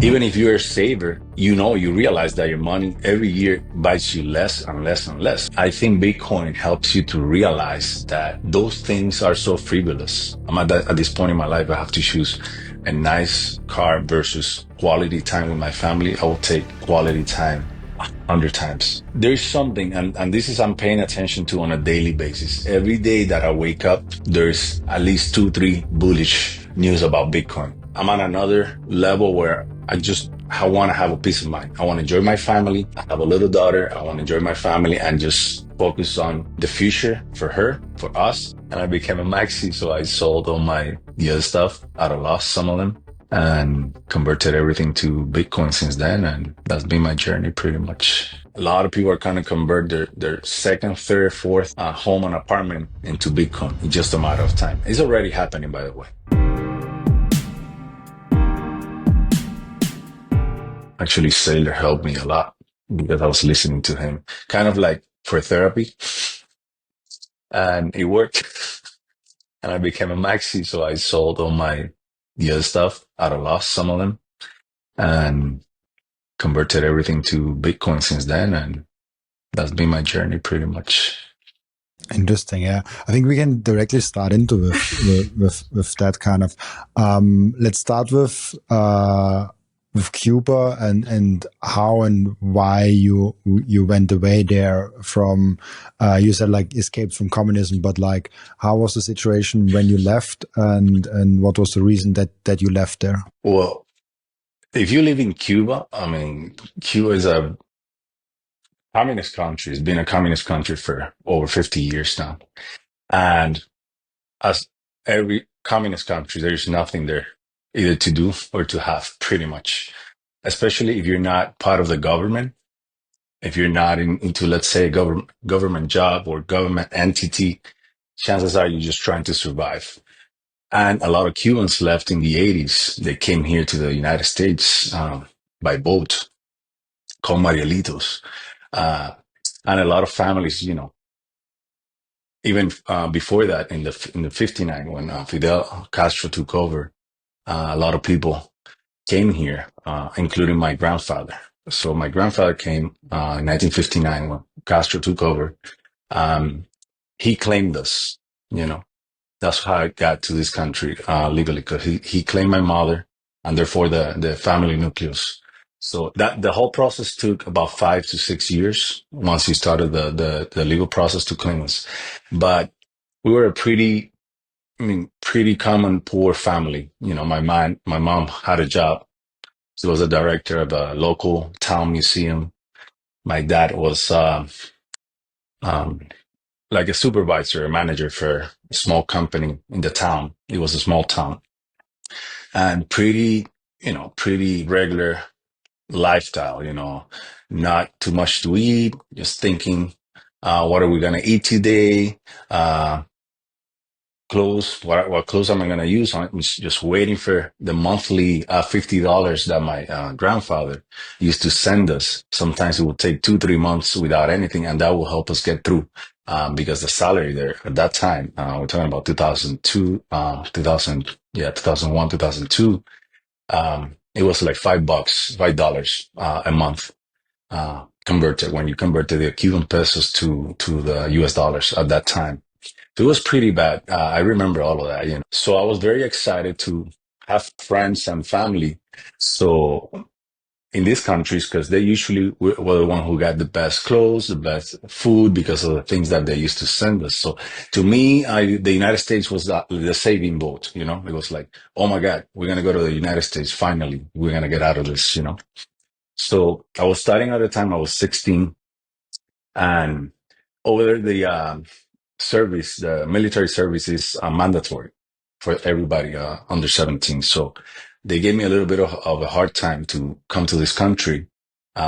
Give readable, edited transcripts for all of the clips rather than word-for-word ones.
Even if you're a saver, you realize that your money every year buys you less and less and less. I think Bitcoin helps you to realize that those things are so frivolous. At this point in my life, I have to choose a nice car versus quality time with my family. I will take quality time 100 times. There's something, and this is I'm paying attention to on a daily basis. Every day that I wake up, there's at least two, three bullish news about Bitcoin. I'm on another level where I want to have a peace of mind. I want to enjoy my family. I have a little daughter. I want to enjoy my family and just focus on the future for her, for us. And I became a maxi, so I sold all the other stuff at a loss, some of them, and converted everything to Bitcoin since then. And that's been my journey pretty much. A lot of people are kind of convert their second, third, fourth home and apartment into Bitcoin in just a matter of time. It's already happening, by the way. Actually, Seyr helped me a lot because I was listening to him, kind of like for therapy, and it worked. And I became a maxi, so I sold all the other stuff at a loss, some of them, and converted everything to Bitcoin since then. And that's been my journey pretty much. Interesting. Yeah, I think we can directly start into with that kind of. Let's start with Cuba and how and why you went away there from. You said like escaped from communism, but like how was the situation when you left, and what was the reason that you left there? Well, if you live in Cuba, I mean, Cuba is a communist country. It's been a communist country for over 50 years now. And as every communist country, there's nothing there either to do or to have, pretty much. Especially if you're not part of the government, if you're not into, let's say, a government job or government entity, chances are you're just trying to survive. And a lot of Cubans left in the 80s. They came here to the United States by boat, called Marielitos. Uh, and a lot of families, even before that, in the 59, when Fidel Castro took over, a lot of people came here, including my grandfather. So my grandfather came in 1959 when Castro took over. He claimed us, you know. That's how I got to this country legally, because he claimed my mother and therefore the family nucleus. So that the whole process took about 5 to 6 years once he started the legal process to claim us. But we were pretty common poor family. My mom had a job. She was a director of a local town museum. My dad was um, like a supervisor, a manager for a small company in the town. It was a small town and pretty regular lifestyle, not too much to eat, just thinking, what are we going to eat today? Uh, Clothes, what clothes am I going to use? I was just waiting for the monthly $50 that my grandfather used to send us. Sometimes it would take 2, 3 months without anything, and that will help us get through. Because the salary there at that time, we're talking about 2002, 2001, 2002. It was like $5, $5 a month, converted when you converted the Cuban pesos to the US dollars at that time. It was pretty bad. I remember all of that. So I was very excited to have friends and family. So in these countries, because they usually were the one who got the best clothes, the best food, because of the things that they used to send us. So to me, the United States was the saving boat. It was like, oh my God, we're gonna go to the United States. Finally, we're gonna get out of this. So I was studying at the time. I was 16, and over there, the military service is mandatory for everybody under 17. So they gave me a little bit of a hard time to come to this country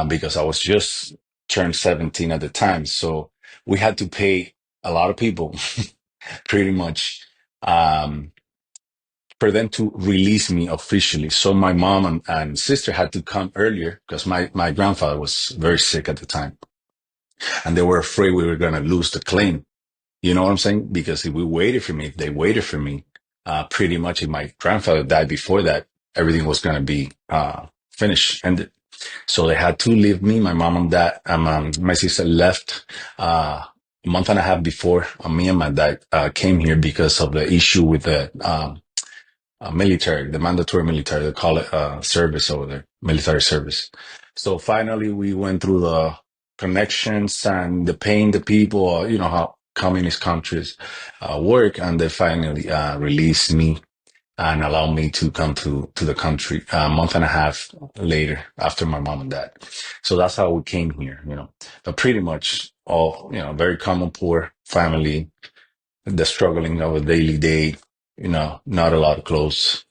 because I was just turned 17 at the time. So we had to pay a lot of people pretty much um, for them to release me officially. So my mom and sister had to come earlier because my grandfather was very sick at the time. And they were afraid we were going to lose the claim. You know what I'm saying? Because if they waited for me, pretty much if my grandfather died before that, everything was going to be finished, ended. So they had to leave me, my mom and dad. My sister left a month and a half before me and my dad came here because of the issue with the military, the mandatory military, they call it service over there, military service. So finally, we went through the connections and the paying the people, you know, how communist countries work, and they finally released me and allowed me to come to the country a month and a half later after my mom and dad. So that's how we came here, you know. But pretty much all, you know, very common poor family, the struggling of a daily day, you know, not a lot of clothes.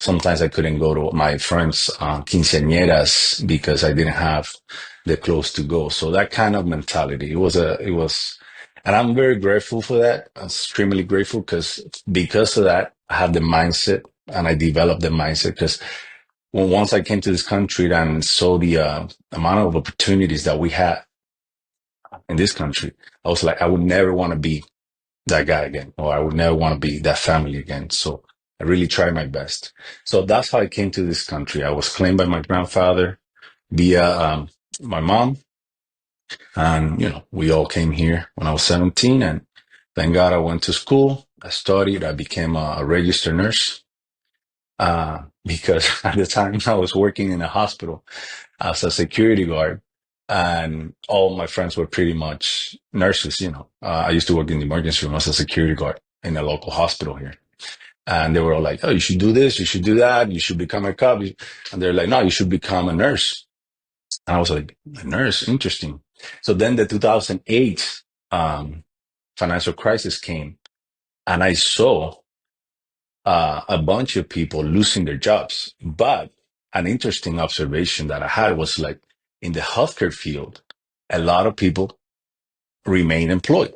Sometimes I couldn't go to my friends' quinceañeras because I didn't have the clothes to go. So that kind of mentality, and I'm very grateful for that. I'm extremely grateful because of that, I have the mindset and I developed the mindset because once I came to this country and saw the amount of opportunities that we had in this country, I was like, I would never want to be that guy again, or I would never want to be that family again. So I really tried my best. So that's how I came to this country. I was claimed by my grandfather via my mom, and you know we all came here when I was 17. And thank God I went to school. I studied. I became a registered nurse because at the time I was working in a hospital as a security guard. And all my friends were pretty much nurses, you know. I used to work in the emergency room as a security guard in a local hospital here. And they were all like, oh, you should do this, you should do that, you should become a cop. And they're like, no, you should become a nurse. And I was like, a nurse, interesting. So then the 2008 financial crisis came, and I saw a bunch of people losing their jobs. But an interesting observation that I had was like in the healthcare field, a lot of people remain employed,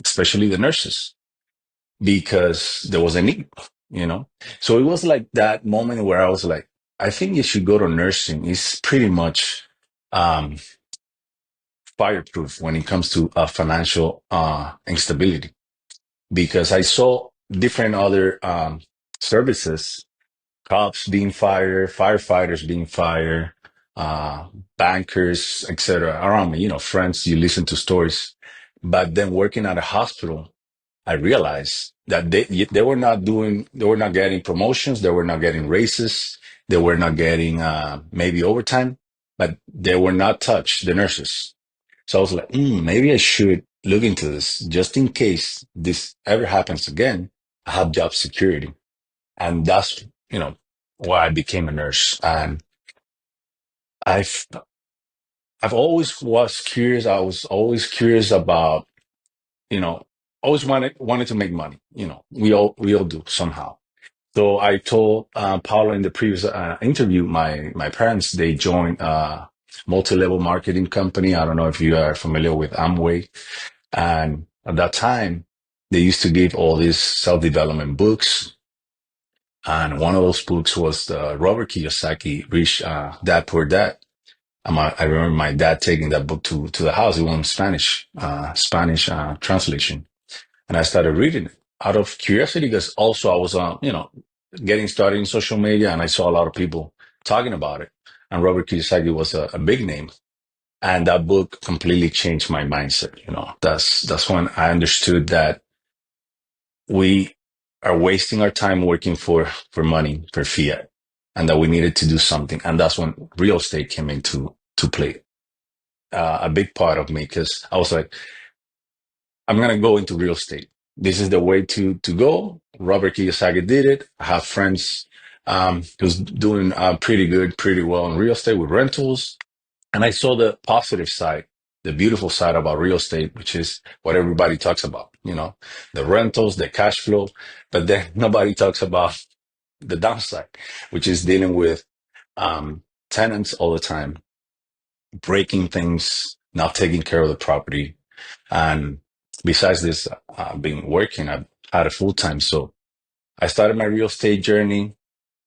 especially the nurses, because there was a need, you know? So it was like that moment where I was like, I think you should go to nursing. It's pretty much um, fireproof when it comes to financial instability, because I saw different other services, cops being fired, firefighters being fired, uh, bankers, etc. around me, you know, friends, you listen to stories. But then working at a hospital, I realized that they were not getting promotions, they were not getting raises, they were not getting maybe overtime, but they were not touched, the nurses. So I was like, maybe I should look into this just in case this ever happens again. I have job security, and that's you know why I became a nurse. And I've I've always was curious. I was always curious about you know always wanted to make money. You know, we all do somehow. So I told Paula in the previous interview, my parents, they joined a multi-level marketing company. I don't know if you are familiar with Amway. And at that time, they used to give all these self-development books. And one of those books was the Robert Kiyosaki, Rich Dad Poor Dad. I remember my dad taking that book to the house. It was in Spanish translation. And I started reading it out of curiosity because also I was, getting started in social media, and I saw a lot of people talking about it. And Robert Kiyosaki was a big name. And that book completely changed my mindset. You know, that's when I understood that we are wasting our time working for money, for fiat, and that we needed to do something. And that's when real estate came into to play a big part of me, because I was like, I'm gonna go into real estate. This is the way to go. Robert Kiyosaki did it. I have friends who's doing pretty good, pretty well in real estate with rentals. And I saw the positive side, the beautiful side about real estate, which is what everybody talks about, the rentals, the cash flow. But then nobody talks about the downside, which is dealing with tenants all the time, breaking things, not taking care of the property. And besides this, being working, I've had a full time. So I started my real estate journey,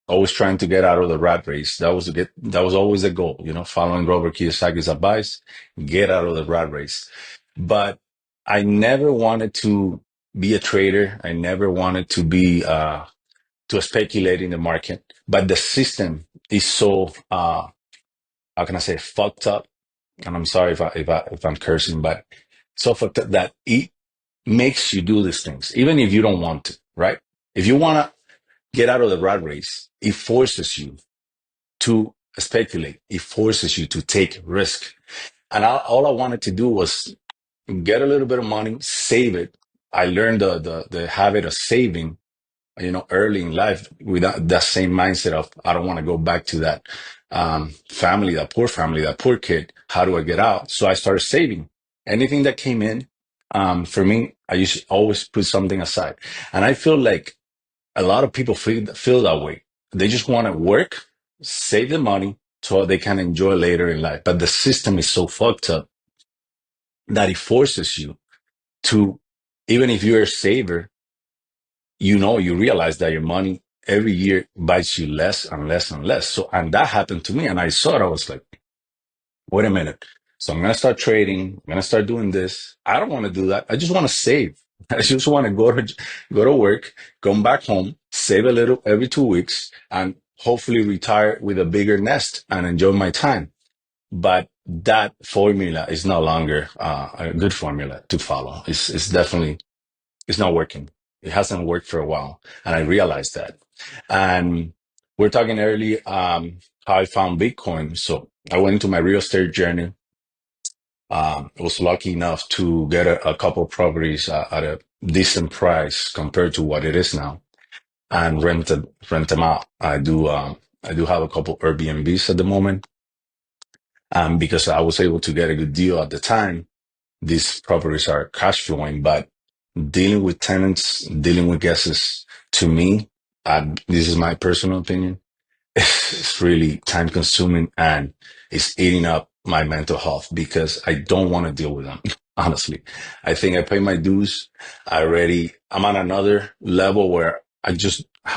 always trying to get out of the rat race. That was always the goal, following Robert Kiyosaki's advice, get out of the rat race. But I never wanted to be a trader. I never wanted to be to speculate in the market. But the system is so how can I say fucked up? And I'm sorry if I'm cursing, but so fucked up that it makes you do these things, even if you don't want to, right? If you want to get out of the rat race, it forces you to speculate. It forces you to take risk. And all I wanted to do was get a little bit of money, save it. I learned the habit of saving, early in life without that same mindset of I don't want to go back to that family, that poor kid. How do I get out? So I started saving. Anything that came in, for me, I used to always put something aside. And I feel like a lot of people feel that way. They just want to work, save the money so they can enjoy later in life. But the system is so fucked up that it forces you to, even if you're a saver, you realize that your money every year bites you less and less and less. So, and that happened to me. And I saw it. I was like, wait a minute. So I'm going to start trading. I'm going to start doing this. I don't want to do that. I just want to save. I just want to go to work, come back home, save a little every 2 weeks, and hopefully retire with a bigger nest and enjoy my time. But that formula is no longer a good formula to follow. It's definitely it's not working. It hasn't worked for a while. And I realized that. And we're talking early how I found Bitcoin. So I went into my real estate journey. I was lucky enough to get a couple of properties at a decent price compared to what it is now, and rent them out. I do have a couple Airbnbs at the moment, because I was able to get a good deal at the time. These properties are cash flowing, but dealing with tenants, dealing with guests, to me, this is my personal opinion, it's really time consuming and it's eating up my mental health because I don't want to deal with them. Honestly, I think I pay my dues. I'm on another level where I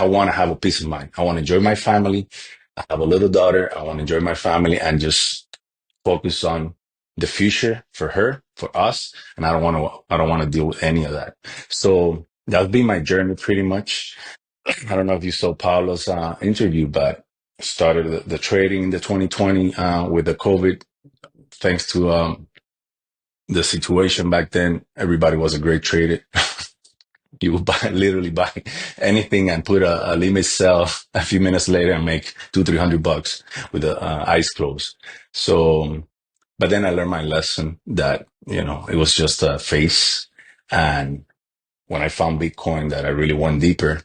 want to have a peace of mind. I want to enjoy my family. I have a little daughter. I want to enjoy my family and just focus on the future for her, for us. And I don't want to deal with any of that. So that's been my journey pretty much. I don't know if you saw Paulo's interview, but started the trading in the 2020 with the COVID. Thanks to the situation back then, everybody was a great trader. You would literally buy anything and put a limit sell a few minutes later and make 200-300 bucks with the eyes closed. So, but then I learned my lesson that, it was just a phase. And when I found Bitcoin that I really went deeper,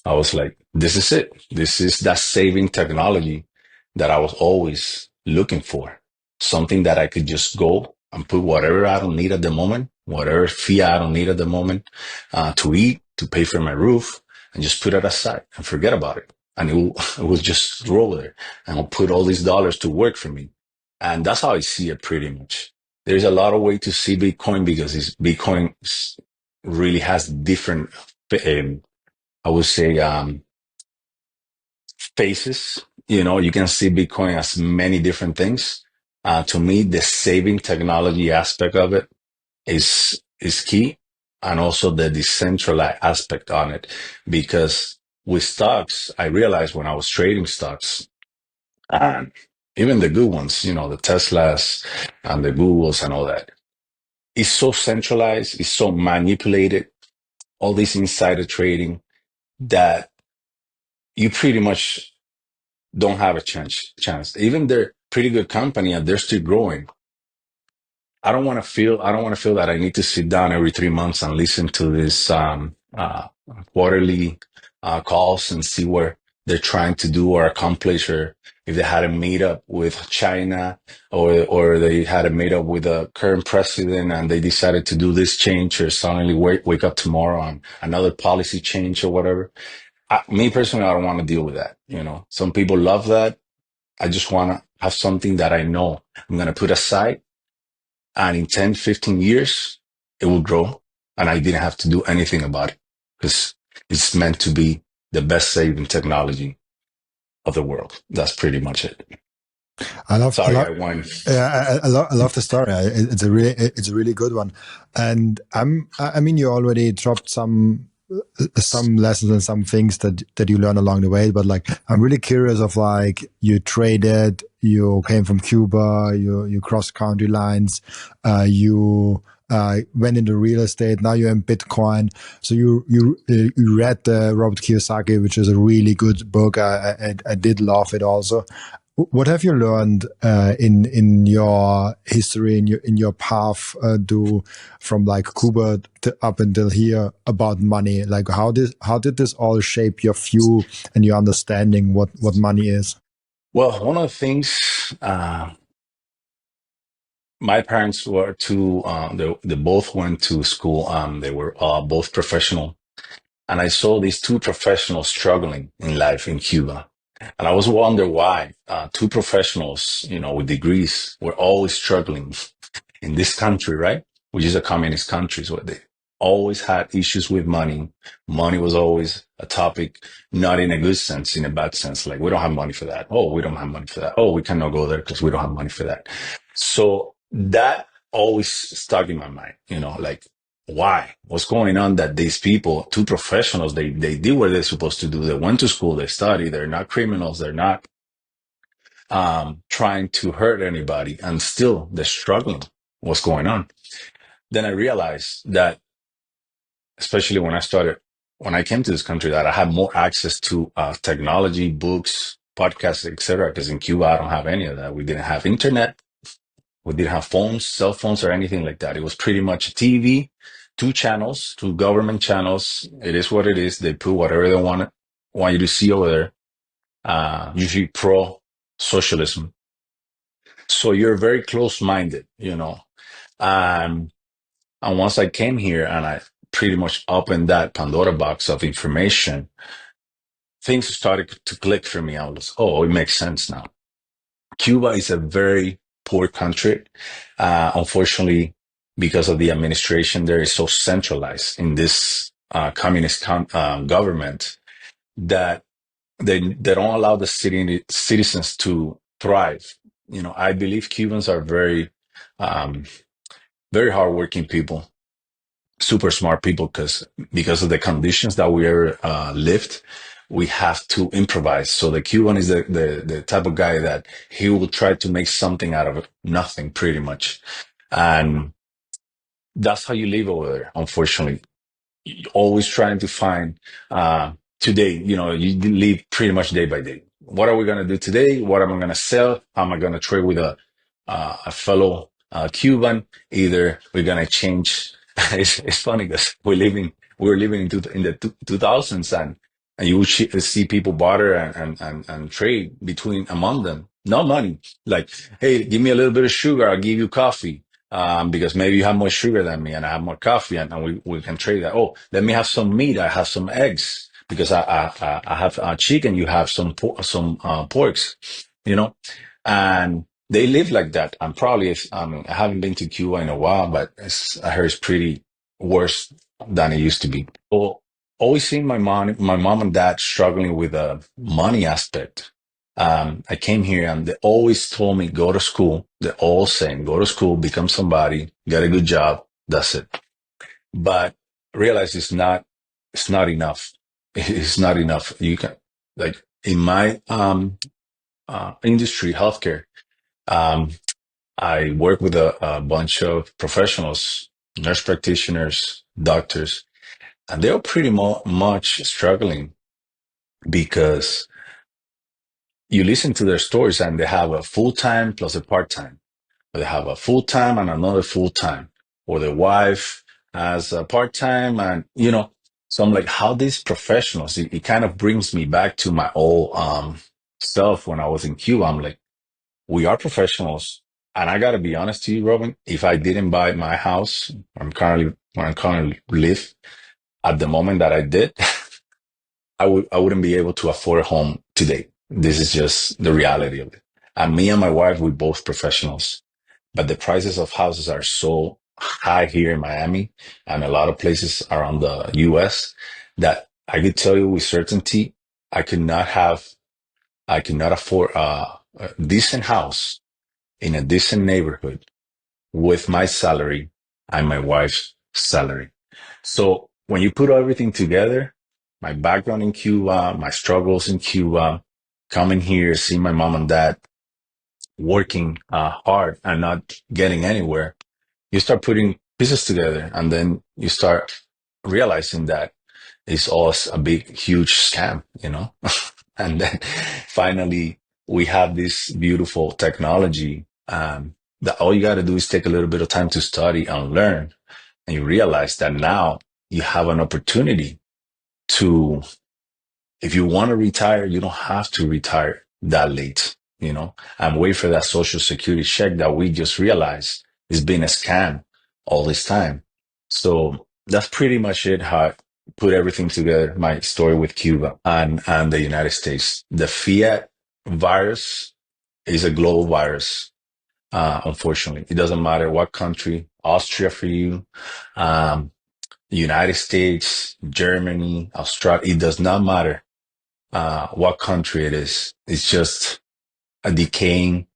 I was like, this is it. This is that saving technology that I was always looking for. Something that I could just go and put whatever I don't need at the moment, whatever fiat I don't need at the moment, to eat, to pay for my roof, and just put it aside and forget about it. And it will just roll there and I'll put all these dollars to work for me. And that's how I see it pretty much. There's a lot of way to see Bitcoin because Bitcoin really has different, I would say, phases. You can see Bitcoin as many different things. To me, the saving technology aspect of it is key, and also the decentralized aspect on it. Because with stocks, I realized when I was trading stocks, and even the good ones, the Teslas and the Googles and all that, it's so centralized, it's so manipulated, all this insider trading that you pretty much don't have a chance. Even they're pretty good company and they're still growing. I don't want to feel that I need to sit down every 3 months and listen to this quarterly calls and see where they're trying to do or accomplish, or if they had a meetup with China, or they had a meetup with the current president and they decided to do this change, or suddenly wake up tomorrow on another policy change or whatever. Me personally, I don't want to deal with that. Some people love that. I just want to have something that I know I'm going to put aside, and in 10, 15 years, it will grow. And I didn't have to do anything about it because it's meant to be the best saving technology of the world. That's pretty much it. I Sorry, love, I won. yeah, I love the story. It's a really good one. And I mean, you already dropped some some lessons and some things that you learn along the way. But like, I'm really curious of like, you traded, you came from Cuba, you crossed country lines, you went into real estate. Now you're in Bitcoin. So you read Robert Kiyosaki, which is a really good book. I did love it also. What have you learned in your history, in your path from like Cuba up until here about money? Like how did this all shape your view and your understanding what money is? Well, one of the things, my parents were two, they both went to school. They were both professional. And I saw these two professionals struggling in life in Cuba. And I was wondering why two professionals, with degrees, were always struggling in this country, right? Which is a communist country, so they always had issues with money. Money was always a topic, not in a good sense, in a bad sense. Like, we don't have money for that. Oh, we don't have money for that. Oh, we cannot go there because we don't have money for that. So that always stuck in my mind, like, why? What's going on that these people, two professionals, they did what they're supposed to do. They went to school, they study, they're not criminals, they're not trying to hurt anybody, and still they're struggling. What's going on? Then I realized that, especially when I came to this country, that I had more access to technology, books, podcasts, etc. Because in Cuba, I don't have any of that. We didn't have internet. We didn't have phones, cell phones, or anything like that. It was pretty much a TV, two channels, two government channels. It is what it is. They put whatever they want you to see over there. Usually pro socialism. So you're very close minded, Um, and once I came here and I pretty much opened that Pandora box of information, things started to click for me. I was, oh, it makes sense now. Cuba is a very poor country. Unfortunately, because of the administration, there is so centralized in this communist government that they don't allow the citizens to thrive. I believe Cubans are um, very hardworking people, super smart people, because of the conditions that we are lived. We have to improvise. So the Cuban is the type of guy that he will try to make something out of nothing, pretty much. And that's how you live over there, unfortunately. You're always trying to find today, you live pretty much day by day. What are we going to do today? What am I going to sell? How am I going to trade with a fellow Cuban? Either we're going to change. It's funny because we were living in the 2000s, and you would see people barter and trade among them. No money. Like, hey, give me a little bit of sugar. I'll give you coffee. Because maybe you have more sugar than me and I have more coffee, and we can trade that. Oh, let me have some meat. I have some eggs because I have chicken. You have some porks, and they live like that. And probably, I haven't been to Cuba in a while, but I heard it's pretty worse than it used to be. So always seeing my mom and dad struggling with the money aspect. I came here and they always told me, go to school. They're all saying, go to school, become somebody, get a good job. That's it. But I realize it's not enough. It's not enough. You can, like, in my, industry, healthcare, um, I work with a bunch of professionals, nurse practitioners, doctors, and they're pretty much struggling because you listen to their stories and they have a full time plus a part time. They have a full time and another full time, or the wife has a part time, and So I'm like, how these professionals? It kind of brings me back to my old self when I was in Cuba. I'm like, we are professionals, and I got to be honest to you, Robin. If I didn't buy my house, where I'm currently live, at the moment that I did, I wouldn't be able to afford a home today. This is just the reality of it. And me and my wife, we're both professionals, but the prices of houses are so high here in Miami and a lot of places around the US that I could tell you with certainty, I could not have, I could not afford a decent house in a decent neighborhood with my salary and my wife's salary. So when you put everything together, my background in Cuba, my struggles in Cuba, coming here, seeing my mom and dad working hard and not getting anywhere, you start putting pieces together, and then you start realizing that it's all a big, huge scam, you know? And then finally, we have this beautiful technology that all you got to do is take a little bit of time to study and learn. And you realize that now you have an opportunity to, if you want to retire, you don't have to retire that late, you know, and wait for that social security check that we just realized is being a scam all this time. So that's pretty much it, how I put everything together, my story with Cuba and the United States. The fiat virus is a global virus. Unfortunately, it doesn't matter what country, Austria for you, um, United States, Germany, Australia, it does not matter what country it is. It's just a decaying,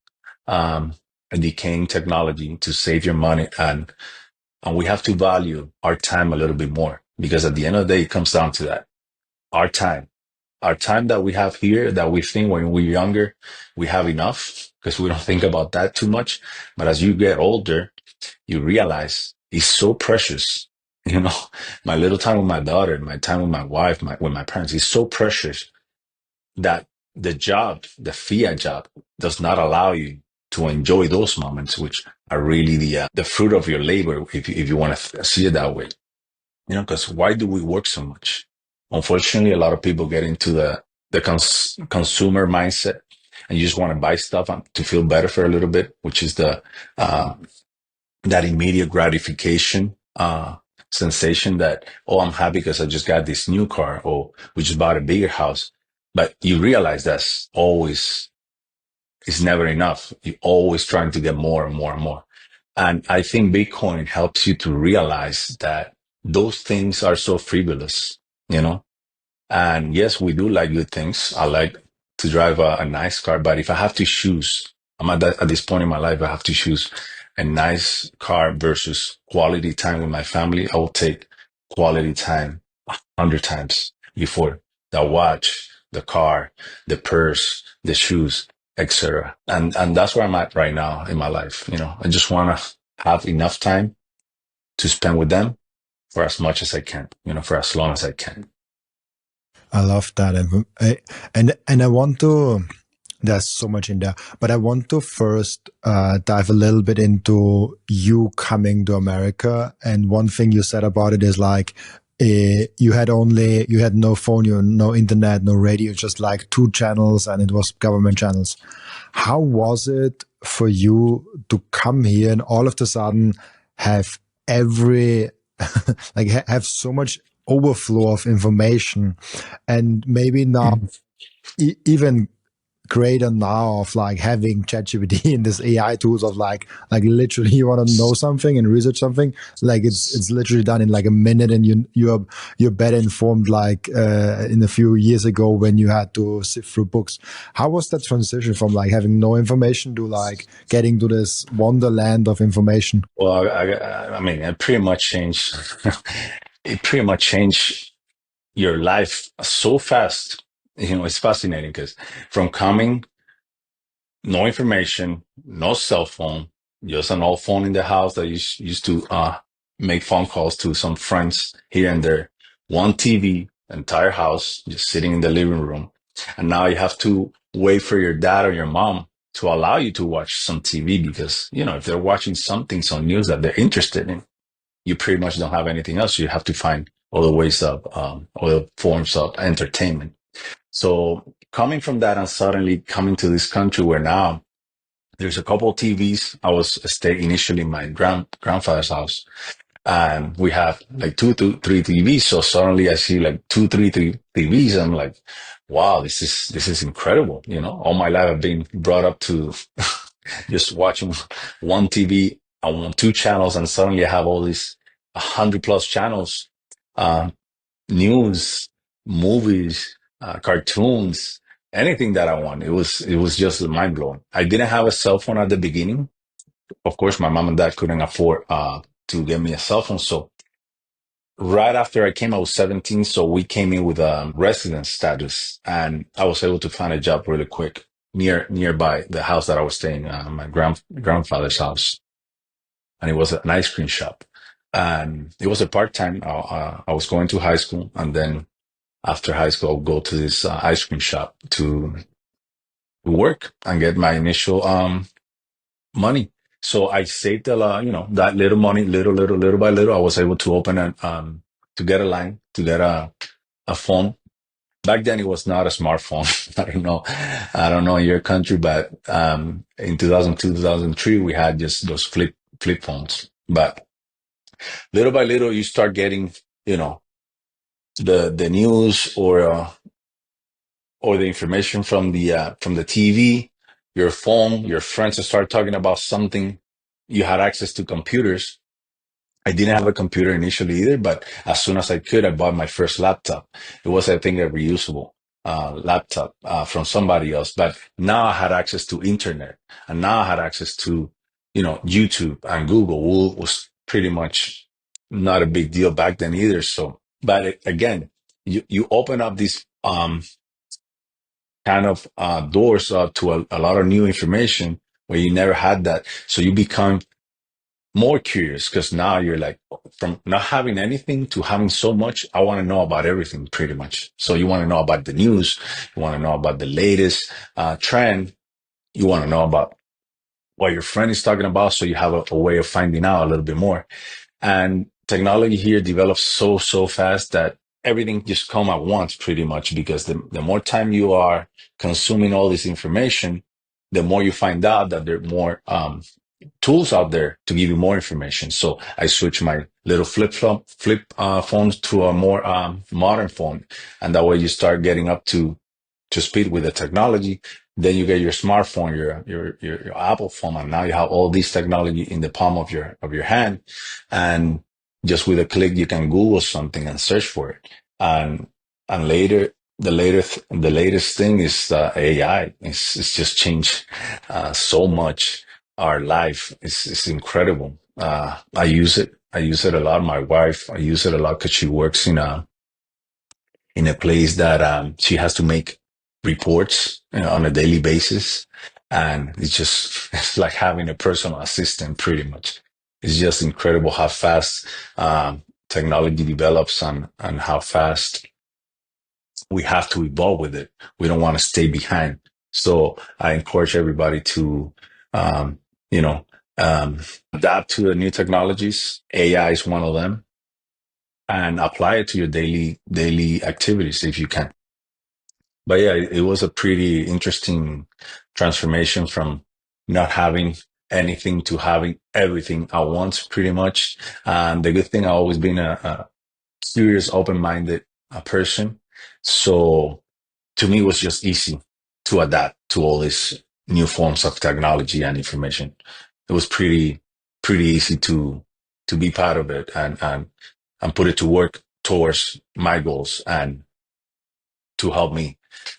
um, a decaying technology to save your money, and we have to value our time a little bit more, because at the end of the day, it comes down to that: our our time that we have here, that we think when we're younger we have enough because we don't think about that too much. But as you get older, you realize it's so precious. You know, my little time with my daughter, my time with my wife, with my parents, is so precious that the job, the fiat job, does not allow you to enjoy those moments, which are really the fruit of your labor, if you want to see it that way. You know, because why do we work so much? Unfortunately, a lot of people get into the consumer mindset, and you just want to buy stuff to feel better for a little bit, which is the uh, that immediate gratification sensation that, oh, I'm happy because I just got this new car, or we just bought a bigger house. But you realize that's always, it's never enough. You're always trying to get more and more and more. And I think Bitcoin helps you to realize that those things are so frivolous, you know? And yes, we do like good things. I like to drive a nice car, but if I have to choose, at this point in my life, I have to choose a nice car versus quality time with my family. I will take quality time 100 times before the watch, the car, the purse, the shoes, etc. And that's where I'm at right now in my life. You know, I just want to have enough time to spend with them for as much as I can. You know, for as long as I can. I love that. And I want to, there's so much in there, but I want to first dive a little bit into you coming to America. And one thing you said about it is like, you had no phone, no internet, no radio, just like 2 channels, and it was government channels. How was it for you to come here and all of a sudden have every, like have so much overflow of information, and maybe now even greater now of like having ChatGPT and this AI tools of like literally you want to know something and research something, like it's literally done in like a minute, and you're better informed like in a few years ago when you had to sift through books. How was that transition from like having no information to like getting to this wonderland of information? Well, I mean, it pretty much changed. It pretty much changed your life so fast. You know, it's fascinating because from coming, no information, no cell phone, just an old phone in the house that used to make phone calls to some friends here and there. One TV, entire house, just sitting in the living room. And now you have to wait for your dad or your mom to allow you to watch some TV because, you know, if they're watching something, some news that they're interested in, you pretty much don't have anything else. You have to find other ways of, other forms of entertainment. So coming from that and suddenly coming to this country where now there's a couple of TVs. I was staying initially in my grandfather's house, and we have like three TVs. So suddenly I see like three TVs. I'm like, wow, this is incredible. You know, all my life I've been brought up to just watching one TV. I want 2 channels, and suddenly I have all these 100 plus channels, uh, news, movies, cartoons, anything that I want. It was just mind blowing. I didn't have a cell phone at the beginning. Of course, my mom and dad couldn't afford to get me a cell phone, so right after I came, I was 17, so we came in with a resident status, and I was able to find a job really quick nearby the house that I was staying, my grandfather's house, and it was an ice cream shop, and it was a part time. I was going to high school, and then after high school, I'll go to this ice cream shop to work and get my initial money. So I saved a lot, that little money, little by little. I was able to open to get a line, to get a phone. Back then, it was not a smartphone. I don't know in your country, but in 2002, 2003, we had just those flip phones. But little by little, you start getting, the news or the information from the TV, your phone, your friends start talking about something. You had access to computers. I didn't have a computer initially either, but as soon as I could, I bought my first laptop. It was, I think, a reusable laptop from somebody else. But now I had access to internet, and now I had access to, YouTube and Google. Was pretty much not a big deal back then either. So, but again, you open up these kind of doors to a lot of new information where you never had that. So you become more curious because now you're like, from not having anything to having so much, I want to know about everything pretty much. So you want to know about the news, you want to know about the latest trend, you want to know about what your friend is talking about. So you have a way of finding out a little bit more. And technology here develops so fast that everything just come at once pretty much, because the more time you are consuming all this information, the more you find out that there are more tools out there to give you more information. So I switched my little flip phones to a more modern phone, and that way you start getting up to speed with the technology. Then you get your smartphone, your Apple phone, and now you have all this technology in the palm of your hand, and just with a click you can Google something and search for it. And later, the latest thing is AI. It's just changed so much our life. It's incredible. I use it. I use it a lot. My wife, I use it a lot because she works in a place that she has to make reports, on a daily basis, and it's like having a personal assistant, pretty much. It's just incredible how fast technology develops, and how fast we have to evolve with it. We don't want to stay behind. So I encourage everybody to, um, you know, adapt to the new technologies. AI is one of them, and apply it to your daily activities if you can. But yeah, it was a pretty interesting transformation from not having anything to having everything at once, pretty much. And the good thing, I've always been a curious, open-minded person. So to me, it was just easy to adapt to all these new forms of technology and information. It was pretty easy to be part of it, and put it to work towards my goals, and to help me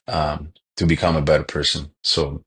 to become a better person. So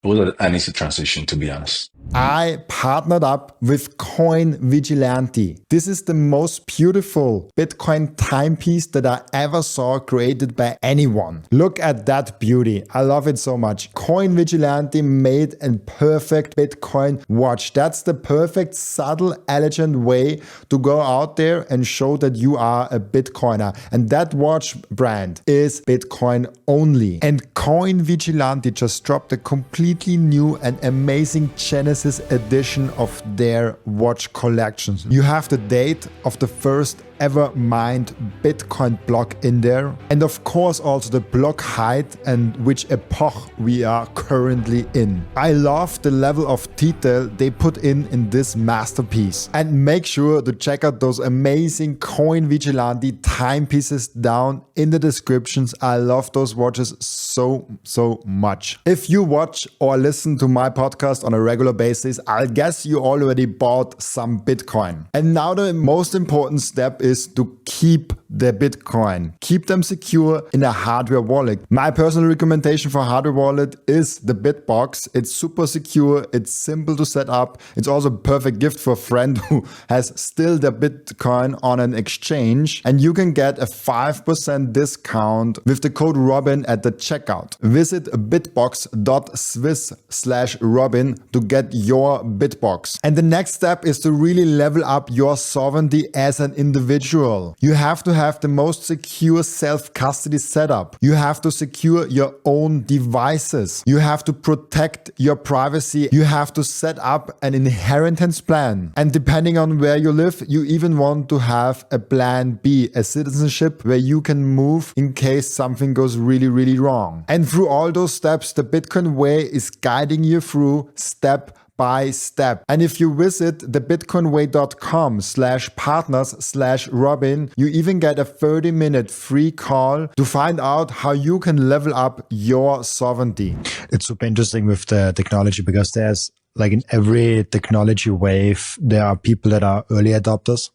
it was an easy transition, to be honest. I partnered up with Coin Vigilante. This is the most beautiful Bitcoin timepiece that I ever saw created by anyone. Look at that beauty. I love it so much. Coin Vigilante made a perfect Bitcoin watch. That's the perfect, subtle, elegant way to go out there and show that you are a Bitcoiner. And that watch brand is Bitcoin only. And Coin Vigilante just dropped a completely new and amazing Genesis edition of their watch collections. You have the date of the first ever mined Bitcoin block in there, and of course also the block height and which epoch we are currently in. I love the level of detail they put in this masterpiece, and make sure to check out those amazing Coin Vigilante timepieces down in the descriptions. I love those watches so much. If you watch or listen to my podcast on a regular basis, I'll guess you already bought some Bitcoin. And now the most important step is to keep their Bitcoin. Keep them secure in a hardware wallet. My personal recommendation for hardware wallet is the BitBox. It's super secure. It's simple to set up. It's also a perfect gift for a friend who has still their Bitcoin on an exchange. And you can get a 5% discount with the code Robin at the checkout. Visit bitbox.swiss/Robin to get your BitBox. And the next step is to really level up your sovereignty as an individual. You have to have the most secure self-custody setup. You have to secure your own devices. You have to protect your privacy. You have to set up an inheritance plan. And depending on where you live, you even want to have a plan B, a citizenship where you can move in case something goes really, really wrong. And through all those steps, the Bitcoin way is guiding you through step by step. And if you visit thebitcoinway.com/partners/Robin, you even get a 30-minute free call to find out how you can level up your sovereignty. It's super interesting with the technology because there's like in every technology wave, there are people that are early adopters.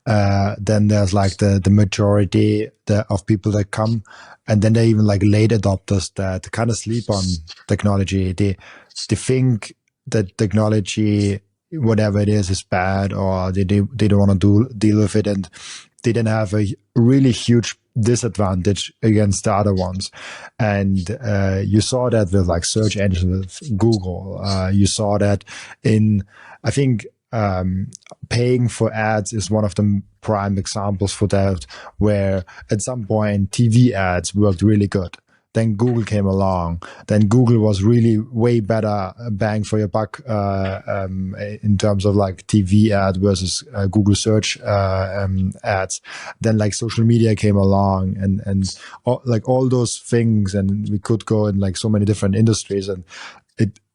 Then there's like the majority of people that come, and then there are even like late adopters that kind of sleep on technology. They think that technology, whatever it is bad, or they don't want to deal with it, and they then have a really huge disadvantage against the other ones. And you saw that with like search engines with Google. You saw that in, I think, paying for ads is one of the prime examples for that, where at some point TV ads worked really good. Then Google came along. Then Google was really way better bang for your buck in terms of like TV ad versus Google search ads. Then like social media came along and like all those things, and we could go in like so many different industries, and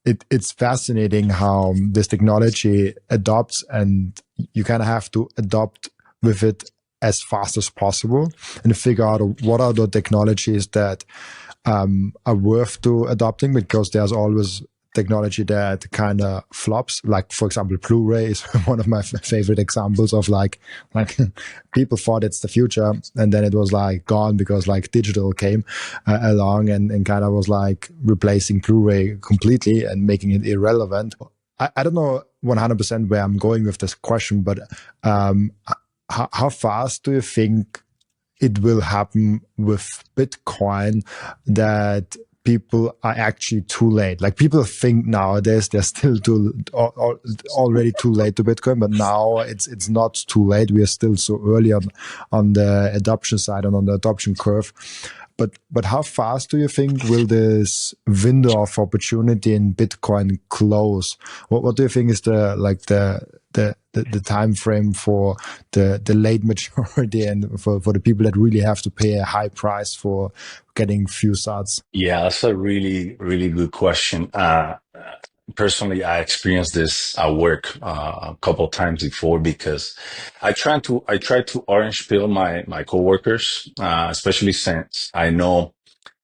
it's fascinating how this technology adopts, and you kind of have to adopt with it as fast as possible and figure out what are the technologies that are worth to adopting, because there's always technology that kind of flops. Like, for example, Blu-ray is one of my favorite examples of like people thought it's the future, and then it was like gone because like digital came along and kind of was like replacing Blu-ray completely and making it irrelevant. I don't know 100% where I'm going with this question, but how fast do you think it will happen with Bitcoin that people are actually too late? Like, people think nowadays they're still already too late to Bitcoin, but now it's not too late. We are still so early on the adoption side and on the adoption curve. But how fast do you think will this window of opportunity in Bitcoin close? What do you think is the time frame for the late majority and for the people that really have to pay a high price for getting few sats? Yeah, that's a really, really good question. Personally, I experienced this at work a couple of times before, because I try to orange pill my coworkers, especially since I know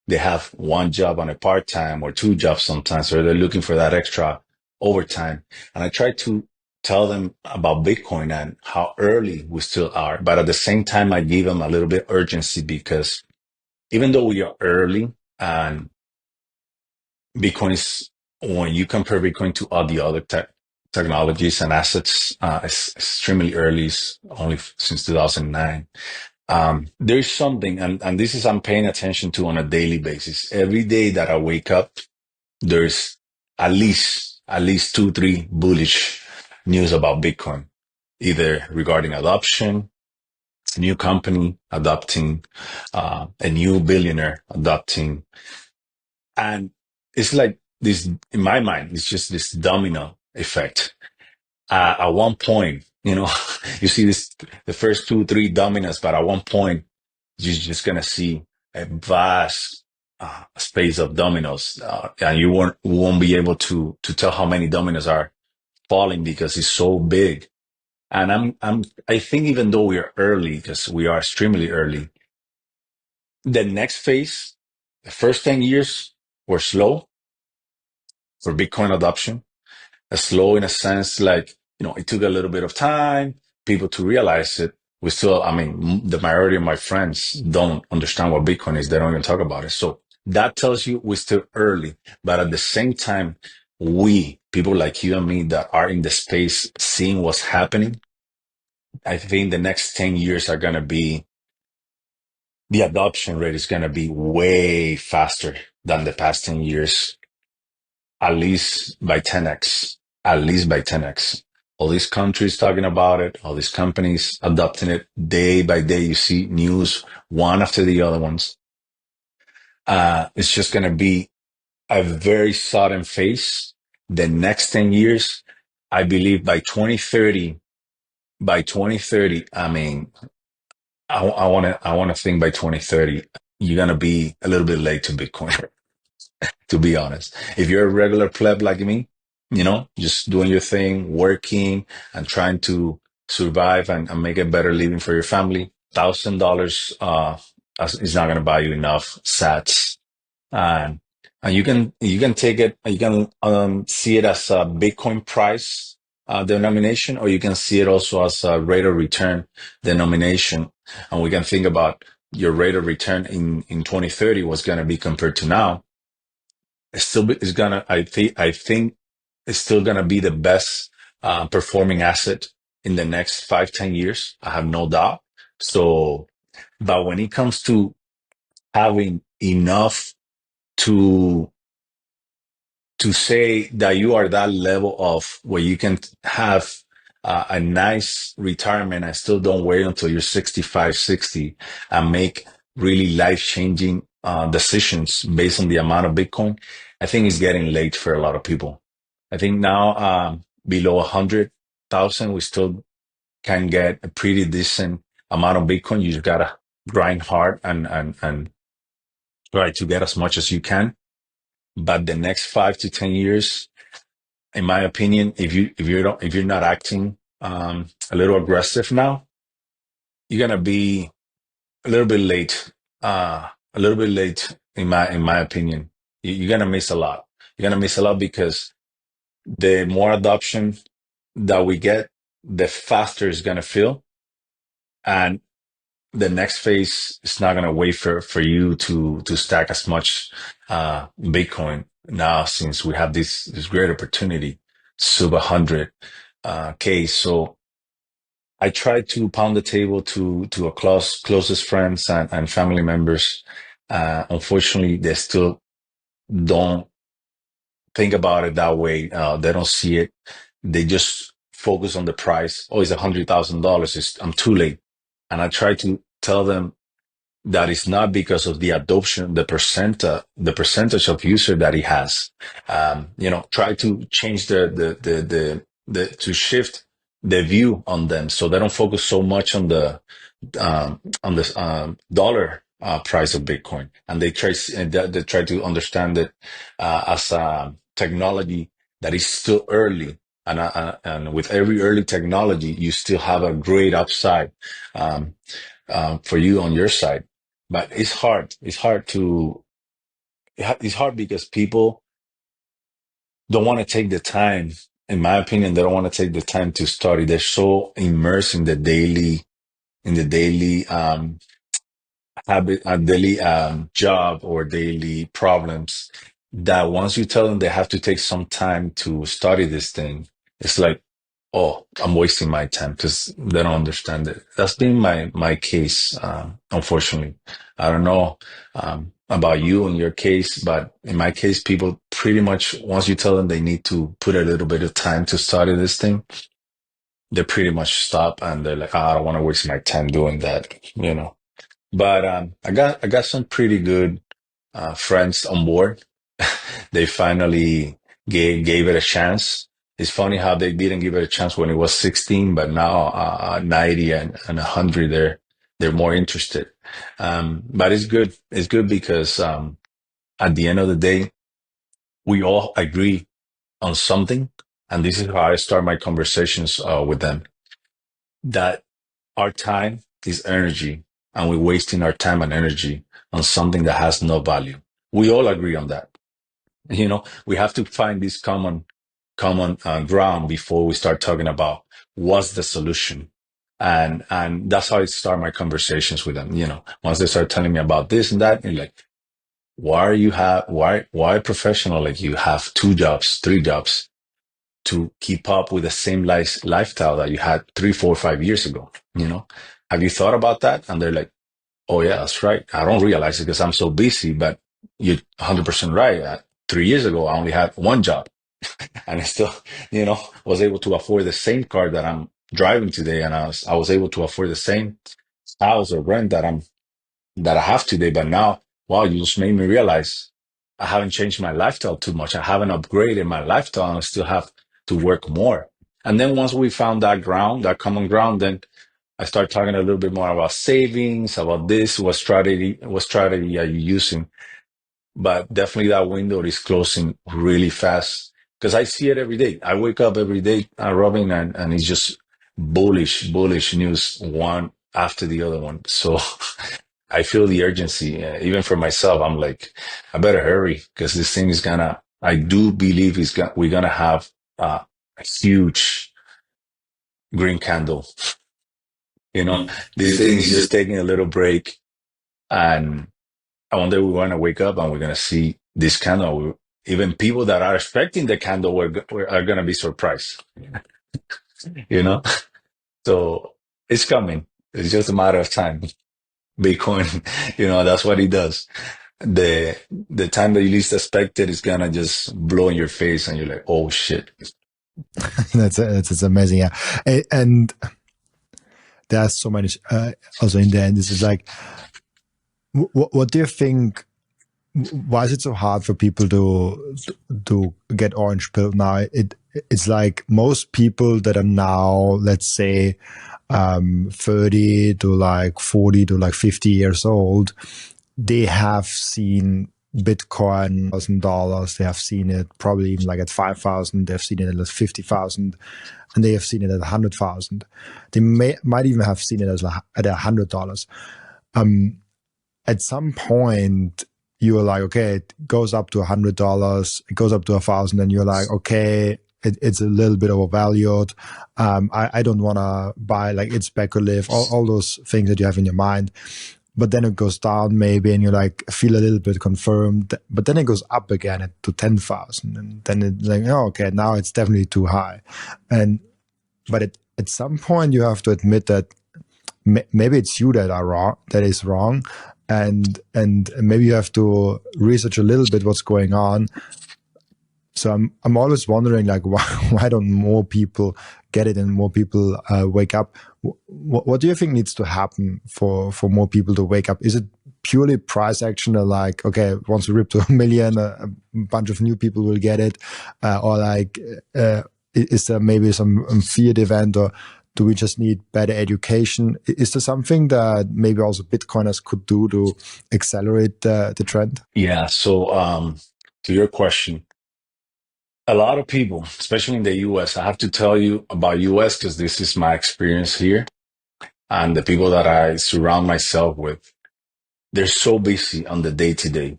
they have one job on a part-time or two jobs sometimes, or they're looking for that extra overtime. And I try to tell them about Bitcoin and how early we still are. But at the same time, I give them a little bit urgency, because even though we are early, and Bitcoin is, when you compare Bitcoin to all the other technologies and assets, it's extremely early, it's only since 2009. There's something, and this is I'm paying attention to on a daily basis. Every day that I wake up, there's at least 2, 3 bullish news about Bitcoin, either regarding adoption, a new company adopting, a new billionaire adopting. And it's like this, in my mind, it's just this domino effect. At one point, you see the first 2, 3 dominoes, but at one point, you're just going to see a vast space of dominoes, and you won't be able to tell how many dominoes are falling, because it's so big. And I think even though we are early, because we are extremely early, the next phase, the first 10 years were slow for Bitcoin adoption. Slow in a sense, like, it took a little bit of time, people to realize it. We still, I mean, the majority of my friends don't understand what Bitcoin is. They don't even talk about it. So that tells you we're still early. But at the same time, we, people like you and me that are in the space seeing what's happening, I think the next 10 years are going to be, the adoption rate is going to be way faster than the past 10 years, at least by 10x, at least by 10x. All these countries talking about it, all these companies adopting it day by day. You see news one after the other ones. It's just going to be a very sudden phase. The next 10 years, I believe by 2030, I mean, I want to think by 2030, you're going to be a little bit late to Bitcoin. To be honest. If you're a regular pleb like me, just doing your thing, working and trying to survive and make a better living for your family, $1,000 is not going to buy you enough sats. And and you can take it, you can see it as a Bitcoin price denomination, or you can see it also as a rate of return denomination. And we can think about your rate of return in 2030, what's going to be compared to now. It's still is gonna. I think it's still gonna be the best performing asset in the next 5-10 years. I have no doubt. So, but when it comes to having enough to say that you are that level of where you can have a nice retirement and still don't wait until you're 65, 60 and make really life-changing decisions based on the amount of Bitcoin, I think it's getting late for a lot of people. I think now below 100,000, we still can get a pretty decent amount of Bitcoin. You just gotta grind hard and try to get as much as you can. But the next 5 to 10 years, in my opinion, if you're not acting a little aggressive now, you're gonna be a little bit late. A little bit late in my opinion. You're gonna miss a lot. You're gonna miss a lot because the more adoption that we get, the faster it's gonna feel, and the next phase is not gonna wait for you to stack as much Bitcoin now, since we have this great opportunity, sub 100 K. So I try to pound the table to a closest friends and family members. Unfortunately, they still don't think about it that way. They don't see it. They just focus on the price. Oh, it's $100,000. I'm too late. And I try to tell them that is not because of the adoption, the percentage of user that he has. Try to change to shift the view on them so they don't focus so much on the dollar price of Bitcoin, and they try to understand it as a technology that is still early. And with every early technology, you still have a great upside for you on your side. But it's hard. It's hard because people don't want to take the time. In my opinion, they don't want to take the time to study. They're so immersed in the daily habit, daily job or daily problems, that once you tell them they have to take some time to study this thing, it's like, oh, I'm wasting my time because they don't understand it. That's been my case, unfortunately. I don't know about you in your case, but in my case, people pretty much, once you tell them they need to put a little bit of time to study this thing, they pretty much stop and they're like, I don't want to waste my time doing that. But I got some pretty good friends on board. They finally gave it a chance. It's funny how they didn't give it a chance when it was 16, but now 90 and 100, they're more interested. But it's good. It's good because at the end of the day, we all agree on something, and this is how I start my conversations with them. That our time is energy, and we're wasting our time and energy on something that has no value. We all agree on that. We have to find this common ground before we start talking about what's the solution. And that's how I start my conversations with them. Once they start telling me about this and that, and like, why professional, like you have two jobs, three jobs to keep up with the same lifestyle that you had 3, 4, 5 years ago? Have you thought about that? And they're like, oh yeah, that's right. I don't realize it because I'm so busy, but you're 100% right. 3 years ago, I only had one job, and I still, was able to afford the same car that I'm driving today, and I was able to afford the same house or rent that I have today. But now, wow, you just made me realize I haven't changed my lifestyle too much. I haven't upgraded my lifestyle, and I still have to work more. And then once we found that ground, that common ground, then I start talking a little bit more about savings, about this, what strategy are you using? But definitely that window is closing really fast because I see it every day. I wake up every day, Robin, and it's just bullish news one after the other one. So I feel the urgency, even for myself. I'm like, I better hurry because this thing is gonna. I do believe we're gonna have a huge green candle. You know, this thing is just taking a little break, and one day we're going to wake up and we're going to see this candle. Even people that are expecting the candle are going to be surprised, you know? So it's coming. It's just a matter of time. Bitcoin, that's what it does. The time that you least expect it is going to just blow in your face and you're like, oh shit. That's amazing. Yeah. And there's so many, also in the end, this is like, what do you think? Why is it so hard for people to get orange pill now? It's like most people that are now, let's say, 30 to like 40 to like 50 years old, they have seen Bitcoin $1,000. They have seen it probably even like at 5,000. They've seen it at 50,000, and they have seen it at 100,000. They might even have seen it as at $100. At some point, you are like, okay, it goes up to $100, it goes up to 1,000, and you're like, okay, it's a little bit overvalued. I don't want to buy, like, it's speculative, all those things that you have in your mind. But then it goes down maybe, and you like feel a little bit confirmed. But then it goes up again to 10,000, and then it's like, oh, okay, now it's definitely too high. But at some point, you have to admit that maybe it's you that are wrong, that is wrong, and maybe you have to research a little bit what's going on. So I'm always wondering, like, why don't more people get it and more people wake up? What do you think needs to happen for more people to wake up? Is it purely price action, or like, okay, once we rip to 1 million, a bunch of new people will get it, or like, is there maybe some feared event, or do we just need better education? Is there something that maybe also Bitcoiners could do to accelerate the trend? Yeah. So, to your question, a lot of people, especially in the US, I have to tell you about US because this is my experience here and the people that I surround myself with. They're so busy on the day to day.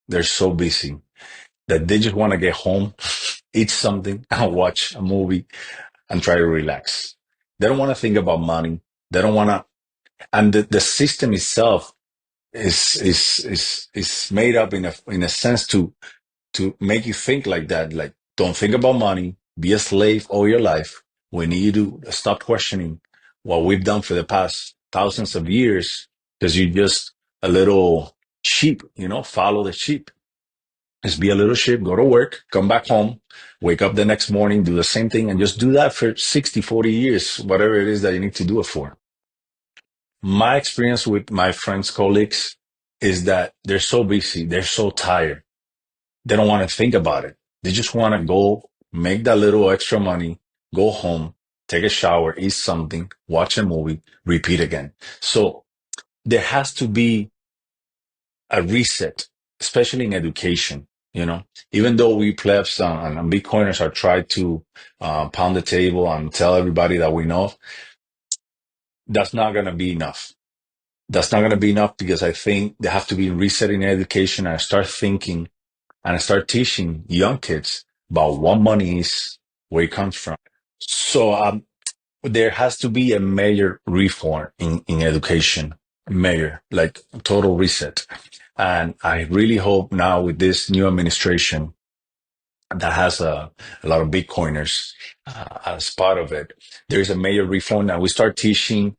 They're so busy that they just want to get home, eat something, and watch a movie and try to relax. They don't want to think about money. They don't want to, and the system itself is made up in a sense to make you think like that. Like, don't think about money, be a slave all your life. We need you to stop questioning what we've done for the past thousands of years because you're just a little sheep, follow the sheep. Just be a little sheep, go to work, come back home, wake up the next morning, do the same thing, and just do that for 60, 40 years, whatever it is that you need to do it for. My experience with my friends, colleagues, is that they're so busy, they're so tired. They don't want to think about it. They just want to go make that little extra money, go home, take a shower, eat something, watch a movie, repeat again. So there has to be a reset, especially in education. Even though we plebs and Bitcoiners are trying to pound the table and tell everybody that we know, that's not going to be enough. That's not going to be enough because I think there have to be reset in education and start thinking and I start teaching young kids about what money is, where it comes from. So there has to be a major reform in education, major, like total reset. And I really hope now with this new administration that has a lot of Bitcoiners as part of it, there's a major reform that we start teaching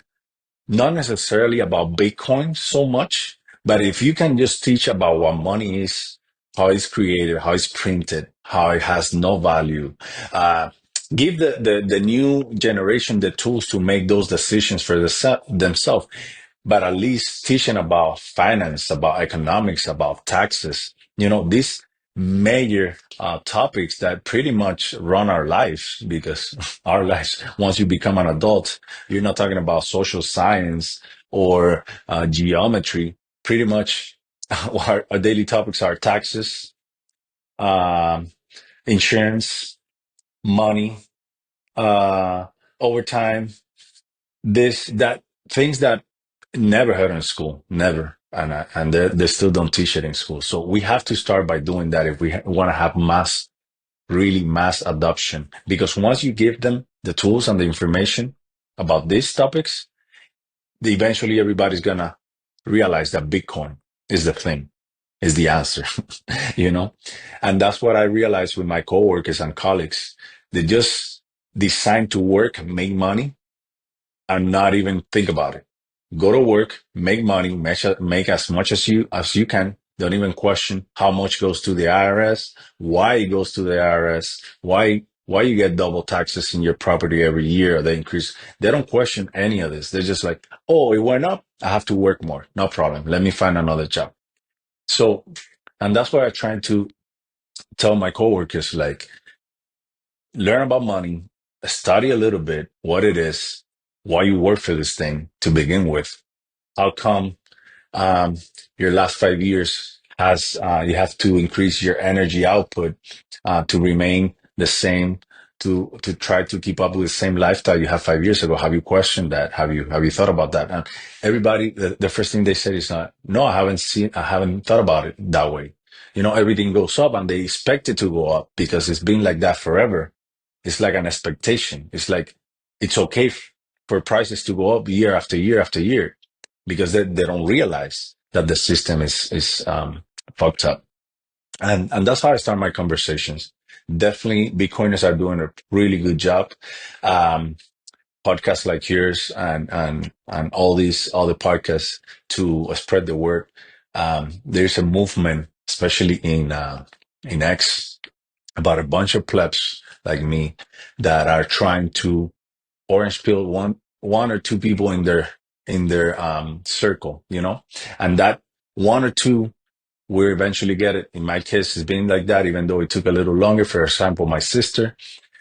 not necessarily about Bitcoin so much, but if you can just teach about what money is, how it's created, how it's printed, how it has no value, uh, give the new generation the tools to make those decisions for themselves, but at least teaching about finance, about economics, about taxes, these major topics that pretty much run our lives because our lives, once you become an adult, you're not talking about social science or geometry. Pretty much our daily topics are taxes, um, insurance, money, uh, overtime, this, that, things that never heard in school, never. And they still don't teach it in school. So we have to start by doing that if we want to have really mass adoption. Because once you give them the tools and the information about these topics, eventually everybody's gonna realize that Bitcoin is the thing, is the answer, you know? And that's what I realized with my coworkers and colleagues. They just decide to work, make money, and not even think about it. Go to work, make money, make as much as you can. Don't even question how much goes to the IRS, why it goes to the IRS, why you get double taxes in your property every year. They increase. They don't question any of this. They're just like, oh, it went up. I have to work more. No problem. Let me find another job. So, and that's what I'm trying to tell my coworkers, like, learn about money, study a little bit what it is, why you work for this thing to begin with. How come um, your last 5 years has you have to increase your energy output to remain the same, to try to keep up with the same lifestyle you had 5 years ago? Have you questioned that? Have you thought about that? And everybody, the first thing they said is not, no, I haven't thought about it that way. Everything goes up and they expect it to go up because it's been like that forever. It's like an expectation. It's like it's okay for prices to go up year after year after year because they don't realize that the system is fucked up. And that's how I start my conversations. Definitely, Bitcoiners are doing a really good job. Um, Podcasts like yours and all the podcasts to spread the word. There's a movement, especially in X, about a bunch of plebs like me that are trying to orange pill one or two people in their circle, and that one or two will eventually get it. In my case, it's been like that, even though it took a little longer. For example, my sister,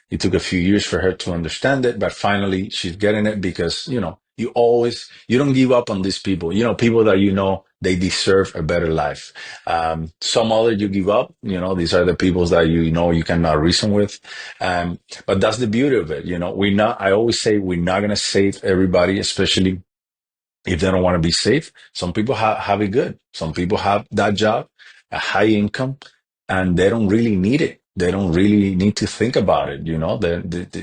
it took a few years for her to understand it, but finally she's getting it because, you don't give up on these people, people that they deserve a better life. Some other you give up, these are the people that you cannot reason with. But that's the beauty of it. I always say we're not going to save everybody, especially if they don't want to be safe. Some people have it good. Some people have that job, a high income, and they don't really need it. They don't really need to think about it.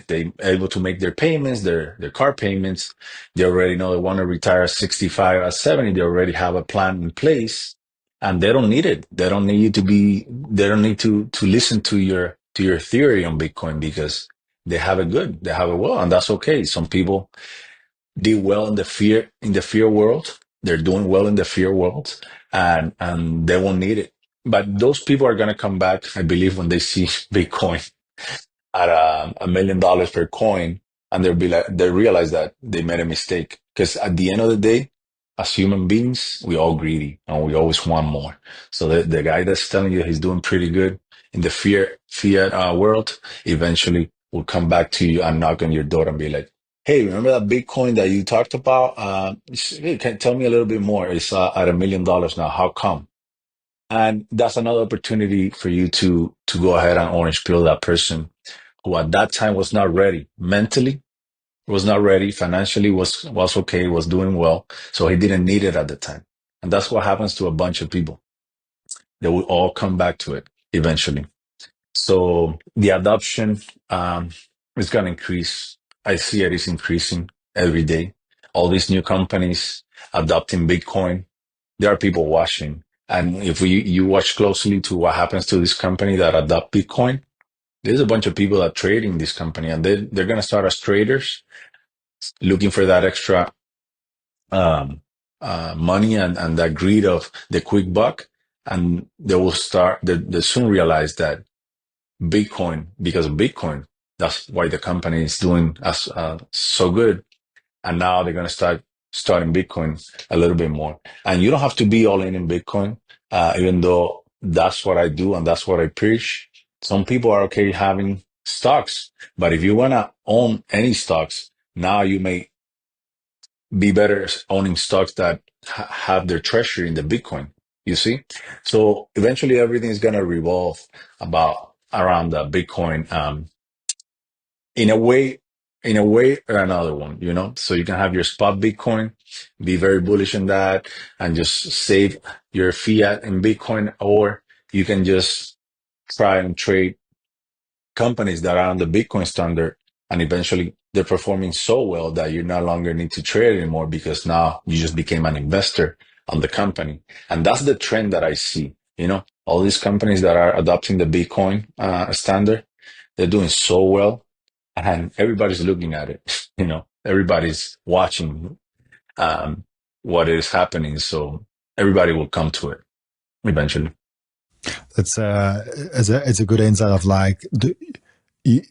They able to make their payments, their car payments. They already know they want to retire at 65, at 70. They already have a plan in place, and they don't need it. They don't need you to be. They don't need to listen to your theory on Bitcoin because they have it good. They have it well, and that's okay. Some people did well in the fear world. They're doing well in the fear world, and they won't need it. But those people are gonna come back, I believe, when they see Bitcoin at $1 million per coin, and they'll be like, they realize that they made a mistake. Because at the end of the day, as human beings, we all greedy and we always want more. So the guy that's telling you he's doing pretty good in the fiat world, eventually will come back to you and knock on your door and be like, "Hey, remember that Bitcoin that you talked about? Hey, can tell me a little bit more? It's at $1 million now. How come?" And that's another opportunity for you to go ahead and orange pill that person who at that time was not ready mentally, was not ready financially, was okay, was doing well, so he didn't need it at the time. And that's what happens to a bunch of people. They will all come back to it eventually. So the adoption is going to increase. I see it is increasing every day. All these new companies adopting Bitcoin. There are people watching. And if you watch closely to what happens to this company that adopt Bitcoin, there's a bunch of people that trade in this company, and they're going to start as traders looking for that extra um, money and that greed of the quick buck. And they will start, they soon realize that Bitcoin, because of Bitcoin, that's why the company is doing as so good. And now they're going to starting Bitcoin a little bit more. And you don't have to be all in Bitcoin, even though that's what I do and that's what I preach. Some people are okay having stocks, but if you want to own any stocks, now you may be better owning stocks that have their treasury in the Bitcoin. You see, so eventually everything is going to revolve about around the Bitcoin. In a way, in a way or another one, you know. So you can have your spot Bitcoin, be very bullish in that, and just save your fiat in Bitcoin, or you can just try and trade companies that are on the Bitcoin standard, and eventually they're performing so well that you no longer need to trade anymore because now you just became an investor on the company. And that's the trend that I see. You know, all these companies that are adopting the Bitcoin standard, they're doing so well, and everybody's looking at it. You know, everybody's watching what is happening, so everybody will come to it eventually. It's a good insight of like you,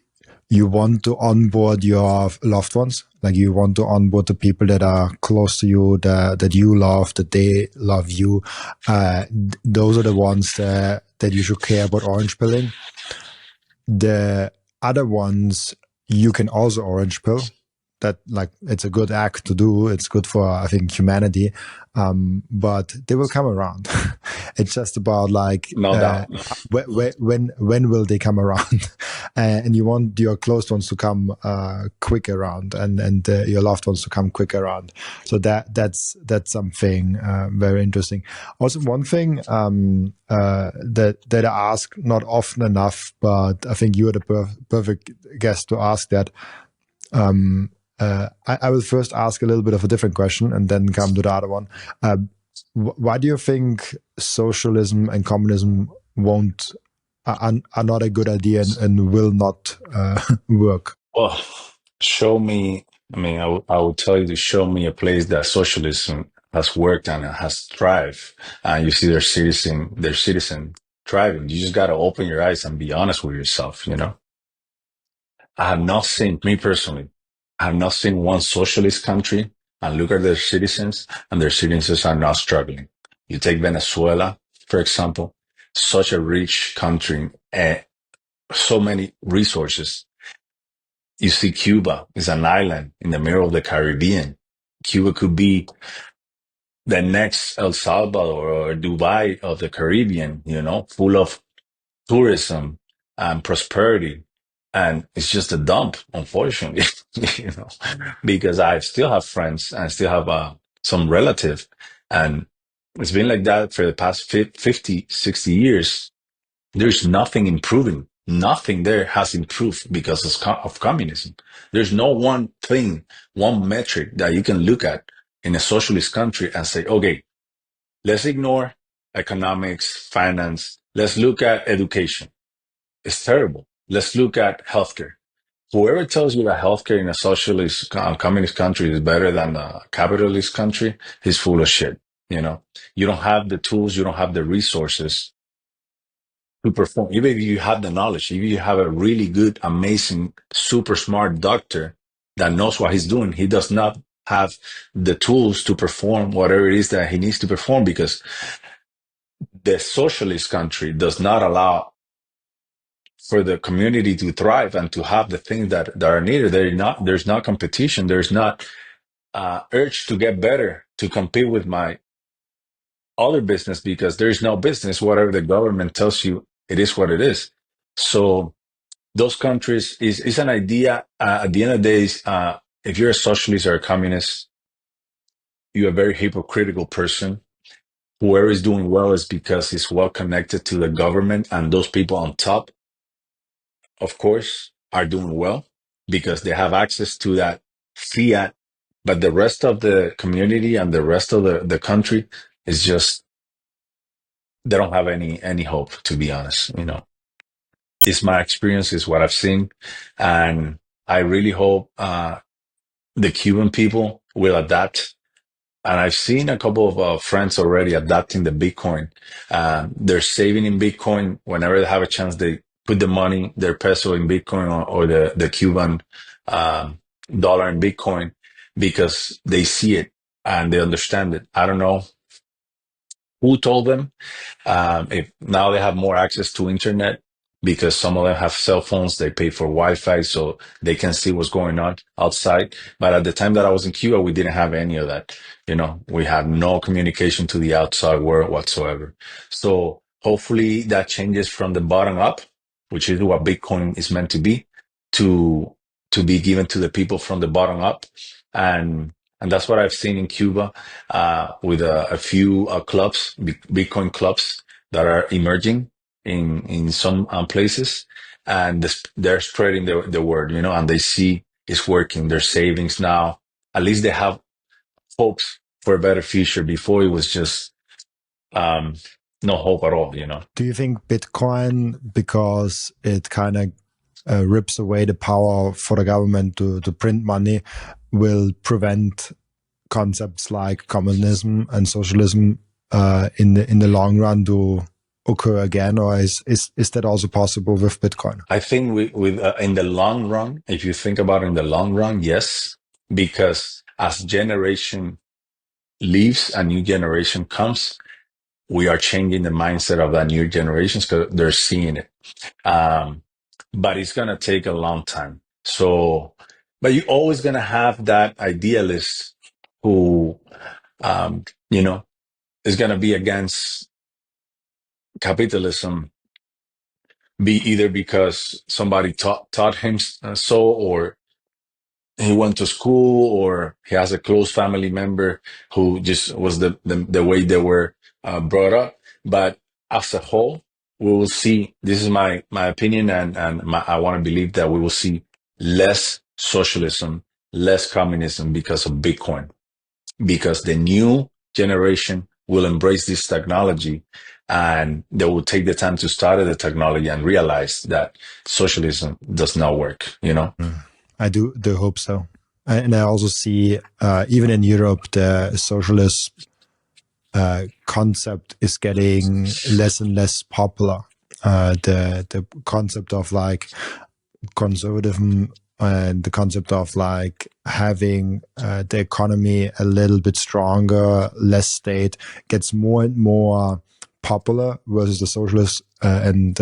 you want to onboard your loved ones, like you want to onboard the people that are close to you, that you love, that they love you. Those are the ones that you should care about orange pilling. The other ones you can also orange pill. That like it's a good act to do. It's good for I think humanity, but they will come around. It's just about like No doubt. when will they come around? And you want your close ones to come quick around, and your loved ones to come quick around. So that's something very interesting. Also, one thing that I ask not often enough, but I think you are the perfect guest to ask that. I will first ask a little bit of a different question and then come to the other one. Why do you think socialism and communism won't are not a good idea and will not work? Well, show me. I mean, I would tell you to show me a place that socialism has worked and has thrived, and you see their citizen thriving. You just got to open your eyes and be honest with yourself. You know, I have not seen me personally. I have not seen one socialist country and look at their citizens, and their citizens are not struggling. You take Venezuela, for example, such a rich country, and so many resources. You see, Cuba is an island in the middle of the Caribbean. Cuba could be the next El Salvador or Dubai of the Caribbean, you know, full of tourism and prosperity. And it's just a dump, unfortunately, you know, because I still have friends and I still have some relative. And it's been like that for the past 50, 60 years. There's nothing improving. Nothing there has improved because of communism. There's no one thing, one metric that you can look at in a socialist country and say, okay, let's ignore economics, finance. Let's look at education. It's terrible. Let's look at healthcare. Whoever tells you that healthcare in a socialist, communist country is better than a capitalist country, he's full of shit. You know, you don't have the tools, you don't have the resources to perform. Even if you have the knowledge, if you have a really good, amazing, super smart doctor that knows what he's doing, he does not have the tools to perform whatever it is that he needs to perform because the socialist country does not allow for the community to thrive and to have the things that are needed. There's not competition. There's not urge to get better, to compete with my other business because there is no business. Whatever the government tells you, it is what it is. So those countries is an idea. At the end of the day, if you're a socialist or a communist, you're a very hypocritical person. Whoever is doing well is because he's well connected to the government, and those people on top, of course, are doing well. because they have access to that fiat, but the rest of the community and the rest of the country is just, they don't have any hope, to be honest. It's my experience, is what I've seen, and I really hope the Cuban people will adapt. And I've seen a couple of friends already adapting the Bitcoin. They're saving in Bitcoin. Whenever they have a chance, they put the money, their peso in Bitcoin, or the Cuban dollar in Bitcoin, because they see it and they understand it. I don't know who told them. If now they have more access to internet, because some of them have cell phones, they pay for Wi-Fi so they can see what's going on outside. But at the time that I was in Cuba, we didn't have any of that. We had no communication to the outside world whatsoever. So hopefully that changes from the bottom up, which is what Bitcoin is meant to be, to be given to the people from the bottom up. And that's what I've seen in Cuba, with a few clubs, Bitcoin clubs, that are emerging in some places, and they're spreading the word, and they see it's working. Their savings now, at least they have hopes for a better future. Before, it was just no hope at all. Do you think Bitcoin, because it kind of rips away the power for the government to print money, will prevent concepts like communism and socialism in the long run to occur again, or is that also possible with Bitcoin? I think with in the long run, if you think about it in the long run, yes, because as generation leaves, a new generation comes, we are changing the mindset of that new generations because they're seeing it. But it's going to take a long time. So, but you're always going to have that idealist who, is going to be against capitalism, be either because somebody taught him so, or he went to school, or he has a close family member who just was the way they were brought up. But as a whole, we will see, this is my opinion, and I want to believe that we will see less socialism, less communism because of Bitcoin, because the new generation will embrace this technology, and they will take the time to study the technology and realize that socialism does not work. I do hope so. And I also see, even in Europe, the socialist concept is getting less and less popular. The concept of like conservatism and the concept of like having the economy a little bit stronger, less state, gets more and more popular, versus the socialist and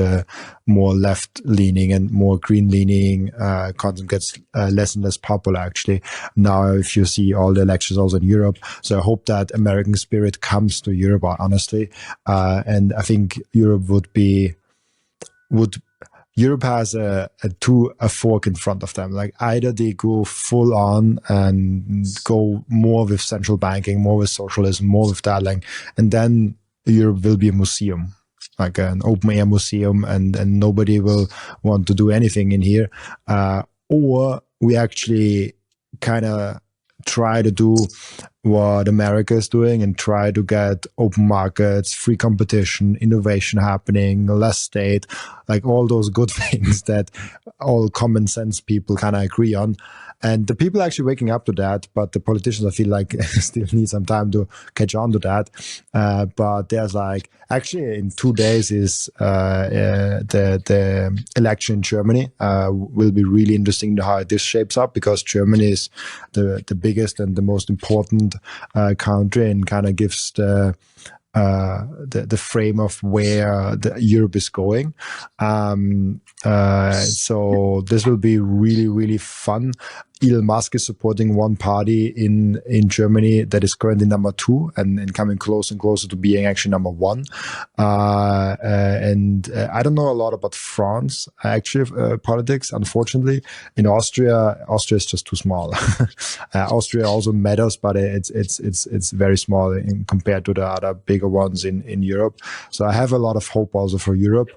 more left-leaning and more green-leaning concept gets less and less popular, actually. Now, if you see all the elections also in Europe, so I hope that American spirit comes to Europe, honestly. And I think Europe Europe has a fork in front of them. Like, either they go full on and go more with central banking, more with socialism, more with that, like, and then Europe will be a museum, like an open air museum, and nobody will want to do anything in here. Or we actually kind of try to do what America is doing and try to get open markets, free competition, innovation happening, less state, like all those good things that all common sense people kind of agree on. And the people are actually waking up to that, but the politicians, I feel like, still need some time to catch on to that. But there's like, actually in 2 days is the election in Germany. Will be really interesting to how this shapes up, because Germany is the biggest and the most important country, and kind of gives the frame of where Europe is going. So this will be really, really fun. Elon Musk is supporting one party in Germany that is currently number 2 and coming closer and closer to being actually number 1. I don't know a lot about France, actually, politics, unfortunately. In Austria is just too small. Austria also matters, but it's very small compared to the other bigger ones in Europe. So I have a lot of hope also for Europe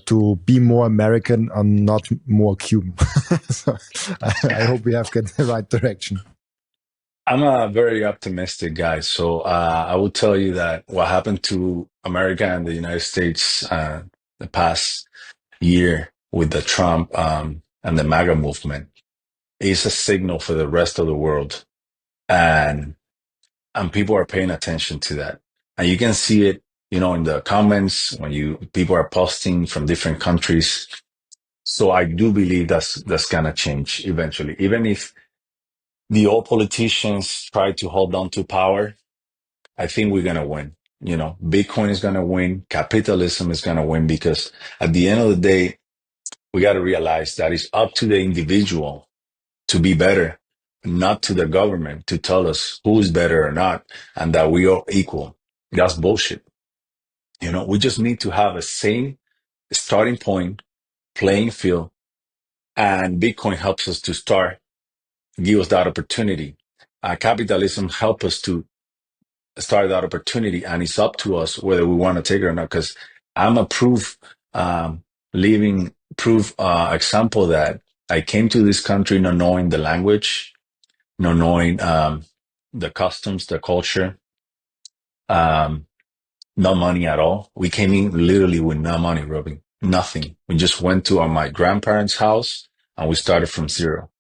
to be more American and not more Cuban. So I hope we have get the right direction. I'm a very optimistic guy, so I will tell you that what happened to America and the United States the past year with the Trump and the MAGA movement is a signal for the rest of the world, and people are paying attention to that, and you can see it, in the comments when people are posting from different countries. So I do believe that's gonna change eventually, even if the old politicians try to hold on to power. I think we're going to win. Bitcoin is going to win. Capitalism is going to win because at the end of the day, we got to realize that it's up to the individual to be better, not to the government to tell us who is better or not, and that we are equal. That's bullshit. We just need to have a same starting point, playing field, and Bitcoin helps us to start, give us that opportunity. Capitalism help us to start that opportunity, and it's up to us whether we want to take it or not. Because I'm a living proof example that I came to this country not knowing the language, not knowing the customs, the culture, um, no money at all. We came in literally with no money, Robin, nothing. We just went to my grandparents' house and we started from zero.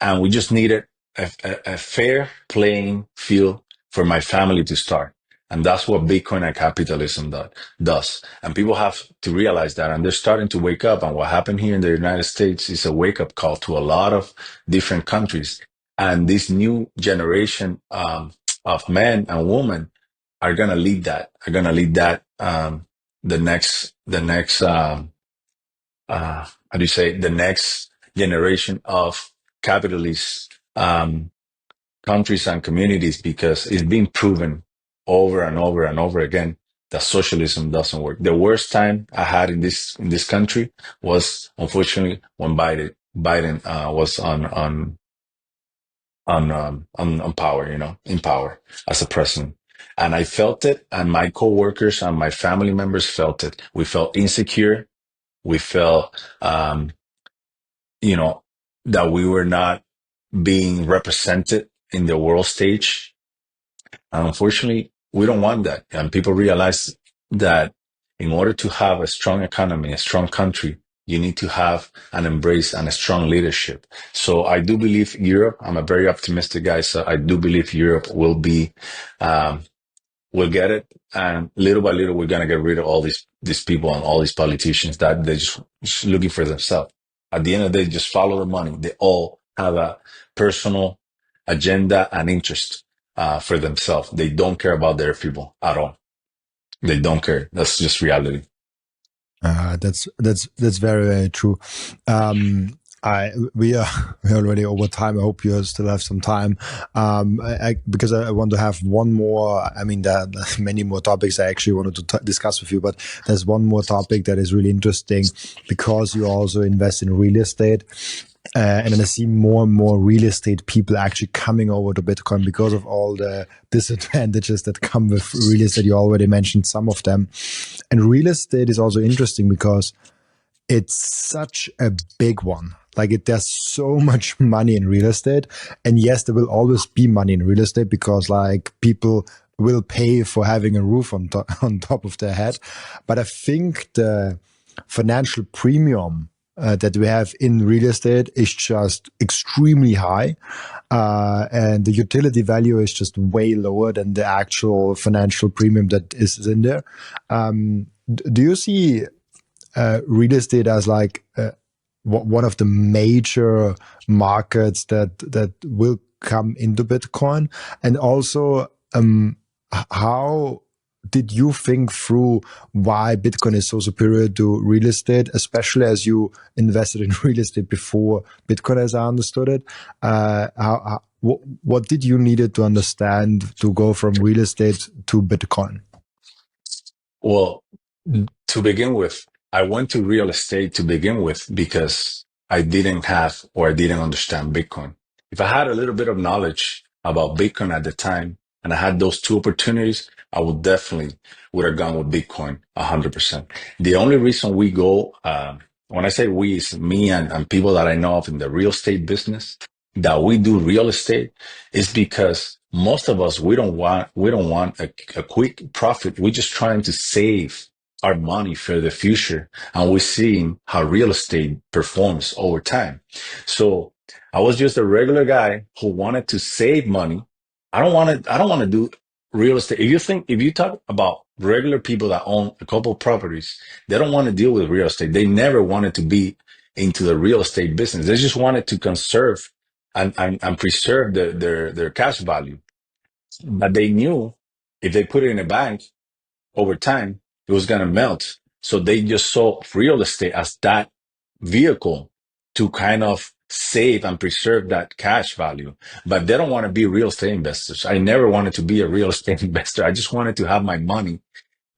And we just needed a fair playing field for my family to start. And that's what Bitcoin and capitalism does. And people have to realize that. And they're starting to wake up. And what happened here in the United States is a wake up call to a lot of different countries. And this new generation of men and women are going to lead that, how do you say, the next generation of capitalist countries and communities, because it's been proven over and over and over again that socialism doesn't work. The worst time I had in this country was unfortunately when Biden was on power, in power as a president. And I felt it, and my coworkers and my family members felt it. We felt insecure. We felt, that we were not being represented in the world stage. And unfortunately, we don't want that. And people realize that in order to have a strong economy, a strong country, you need to have an embrace and a strong leadership. So I do believe Europe, I'm a very optimistic guy, so I do believe Europe will be, we'll get it. And little by little, we're going to get rid of all these people and all these politicians that they're just looking for themselves. At the end of the day, just follow the money. They all have a personal agenda and interest for themselves. They don't care about their people at all. They don't care. That's just reality. That's very, very true. We're already over time. I hope you still have some time. Because I want to have one more. I mean, there are many more topics I actually wanted to discuss with you, but there's one more topic that is really interesting because you also invest in real estate. And then I see more and more real estate people actually coming over to Bitcoin because of all the disadvantages that come with real estate. You already mentioned some of them. And real estate is also interesting because it's such a big one. Like there's so much money in real estate. And yes, there will always be money in real estate because like people will pay for having a roof on top of their head. But I think the financial premium that we have in real estate is just extremely high. And the utility value is just way lower than the actual financial premium that is in there. Do you see real estate as like one of the major markets that will come into Bitcoin? And also, how did you think through why Bitcoin is so superior to real estate, especially as you invested in real estate before Bitcoin, as I understood it? What did you needed to understand to go from real estate to Bitcoin? Well, to begin with, I went to real estate to begin with because I didn't have or I didn't understand Bitcoin. If I had a little bit of knowledge about Bitcoin at the time and I had those two opportunities, I would have gone with Bitcoin 100%. The only reason we go, when I say we, is me and people that I know of in the real estate business, that we do real estate is because most of us, we don't want a quick profit. We're just trying to save our money for the future. And we're seeing how real estate performs over time. So I was just a regular guy who wanted to save money. I don't want to do real estate. If you talk about regular people that own a couple of properties, they don't want to deal with real estate. They never wanted to be into the real estate business. They just wanted to conserve and preserve their cash value. But they knew if they put it in a bank over time, it was going to melt. So they just saw real estate as that vehicle to kind of save and preserve that cash value. But they don't want to be real estate investors. I never wanted to be a real estate investor. I just wanted to have my money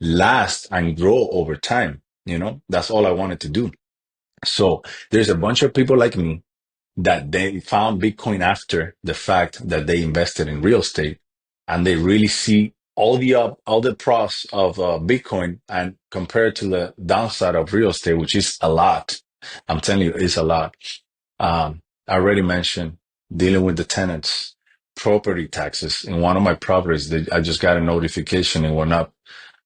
last and grow over time. That's all I wanted to do. So there's a bunch of people like me that they found Bitcoin after the fact that they invested in real estate, and they really see all the pros of Bitcoin and compared to the downside of real estate, which is a lot. I'm telling you, it's a lot. I already mentioned dealing with the tenants, property taxes. In one of my properties, I just got a notification and went up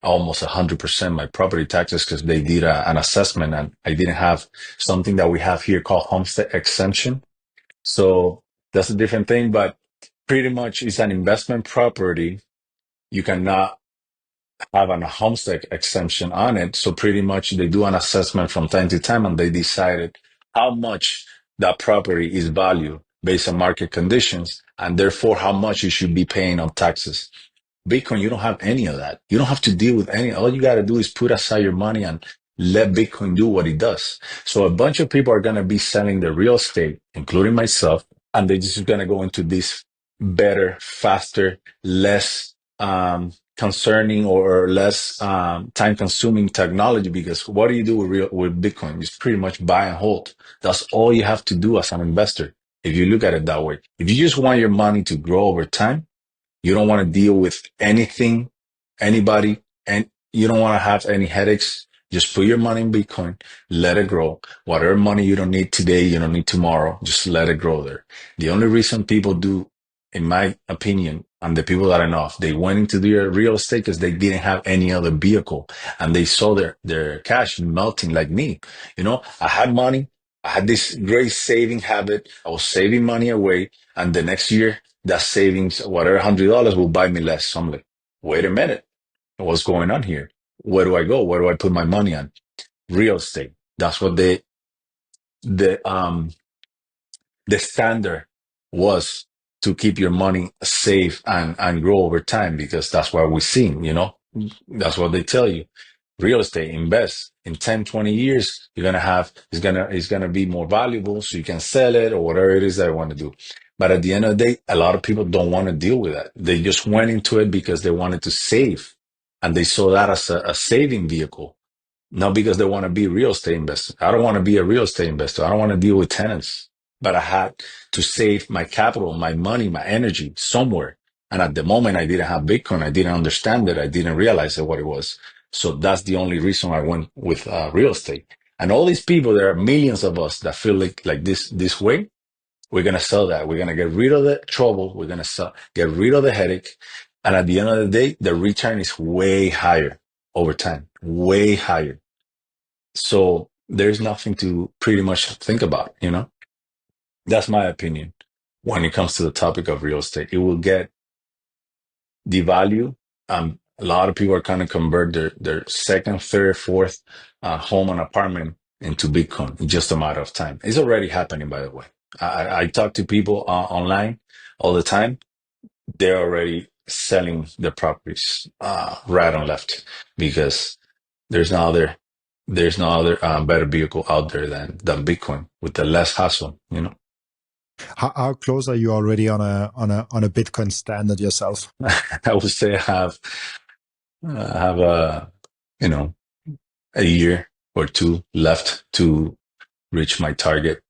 almost 100% my property taxes because they did an assessment and I didn't have something that we have here called homestead exemption. So that's a different thing, but pretty much it's an investment property. You cannot have a homestead exemption on it. So pretty much they do an assessment from time to time and they decided how much that property is valued based on market conditions and therefore how much you should be paying on taxes. Bitcoin, you don't have any of that. You don't have to deal with any. All you got to do is put aside your money and let Bitcoin do what it does. So a bunch of people are going to be selling their real estate, including myself, and they're just going to go into this better, faster, less concerning or less time consuming technology. Because what do you do with Bitcoin? It's pretty much buy and hold. That's all you have to do as an investor. If you look at it that way, if you just want your money to grow over time, you don't want to deal with anything, anybody, and you don't want to have any headaches. Just put your money in Bitcoin, let it grow. Whatever money you don't need today, you don't need tomorrow, just let it grow there. The only reason people do, in my opinion, and the people that I know of, they went into the real estate because they didn't have any other vehicle and they saw their cash melting like me. I had money. I had this great saving habit. I was saving money away. And the next year, that savings, whatever $100 will buy me less. So I'm like, wait a minute, what's going on here? Where do I go? Where do I put my money on? Real estate. That's what the the standard was to keep your money safe and grow over time because that's what we're seeing. That's what they tell you. Real estate, invest in 10, 20 years, you're gonna have it's gonna be more valuable so you can sell it or whatever it is that I want to do. But at the end of the day, a lot of people don't want to deal with that. They just went into it because they wanted to save and they saw that as a saving vehicle, not because they want to be real estate investor. I don't want to be a real estate investor. I don't want to deal with tenants. But I had to save my capital, my money, my energy somewhere. And at the moment, I didn't have Bitcoin. I didn't understand it. I didn't realize what it was. So that's the only reason I went with real estate. And all these people, there are millions of us that feel like this way. We're gonna sell that. We're gonna get rid of the trouble. We're gonna get rid of the headache. And at the end of the day, the return is way higher over time, way higher. So there's nothing to pretty much think about. That's my opinion when it comes to the topic of real estate. It will get devalued. A lot of people are kind of convert their second, third, fourth home and apartment into Bitcoin in just a matter of time. It's already happening, by the way. I talk to people online all the time. They're already selling their properties right and left because there's no other better vehicle out there than Bitcoin with the less hassle. How close are you already on a Bitcoin standard yourself? I would say I have you know a year or two left to reach my target.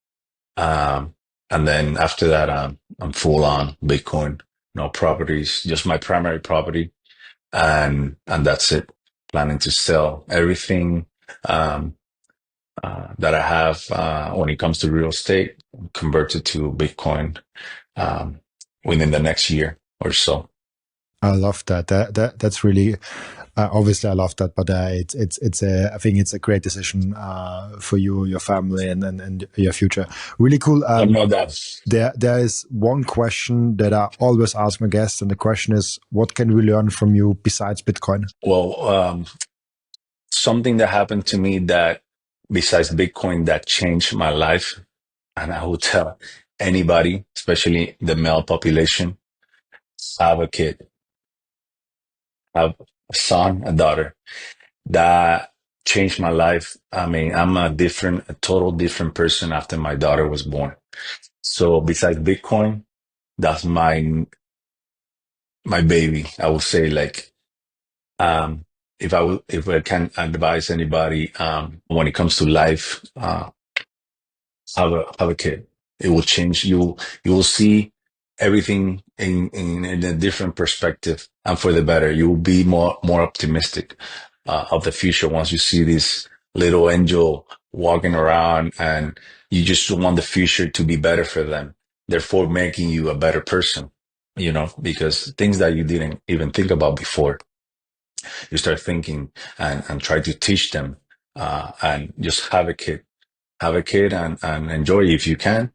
And then after that, I'm full on Bitcoin, no properties, just my primary property, and that's it. Planning to sell everything um, that I have when it comes to real estate, convert it to Bitcoin um, within the next year or so. I love that. That's really obviously I love that, but it's a I think it's a great decision for you, your family, and your future. Really cool. I know that. There is one question that I always ask my guests, and the question is, what can we learn from you besides Bitcoin? Well, something that happened to me that besides Bitcoin that changed my life, and I would tell anybody, especially the male population, have a kid, have a son, a daughter. That changed my life. I mean, I'm a total different person after my daughter was born. So besides Bitcoin, that's my baby. I would say like if I can advise anybody when it comes to life, have a kid. It will change you. You will see everything in a different perspective and for the better. You will be more optimistic of the future once you see this little angel walking around, and you just want the future to be better for them. Therefore, making you a better person. Because things that you didn't even think about before, you start thinking and try to teach them, and just have a kid and enjoy if you can.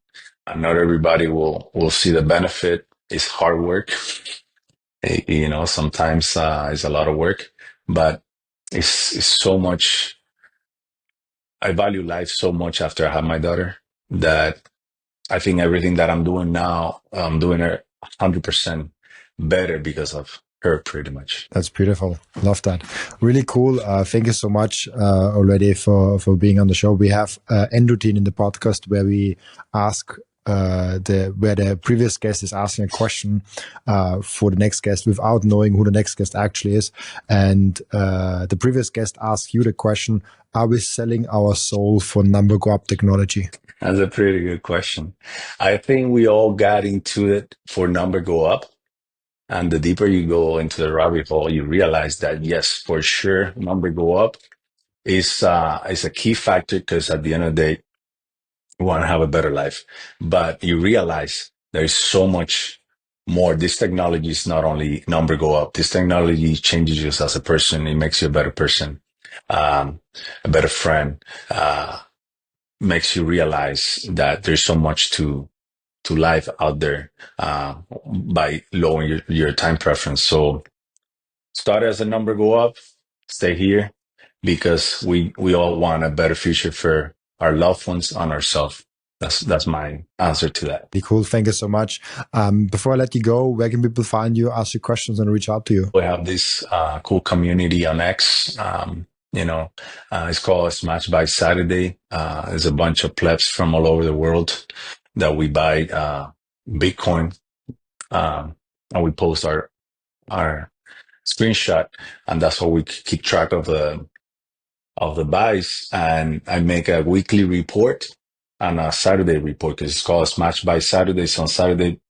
And not everybody will see the benefit. It's hard work. Sometimes it's a lot of work, but it's so much. I value life so much after I have my daughter that I think everything that I'm doing now, I'm doing it 100% better because of her, pretty much. That's beautiful. Love that. Really cool. Thank you so much already for being on the show. We have end routine in the podcast where we ask where the previous guest is asking a question for the next guest without knowing who the next guest actually is. And the previous guest asked you the question: are we selling our soul for number go up technology? That's a pretty good question. I think we all got into it for number go up. And the deeper you go into the rabbit hole, you realize that yes, for sure, number go up is a key factor because at the end of the day, you want to have a better life. But you realize there's so much more. This technology is not only number go up. This technology changes you as a person. It makes you a better person, a better friend. Makes you realize that there's so much to life out there by lowering your time preference. So start as a number go up, stay here because we all want a better future for our loved ones and ourselves. That's my answer to that. Be cool. Thank you so much. Before I let you go, where can people find you, ask you questions, and reach out to you? We have this cool community on X. It's called Smash by Saturday. There's a bunch of plebs from all over the world that we buy Bitcoin, and we post our screenshot, and that's how we keep track of the buys. And I make a weekly report and a Saturday report because it's called Smash by Saturday. So on Saturday,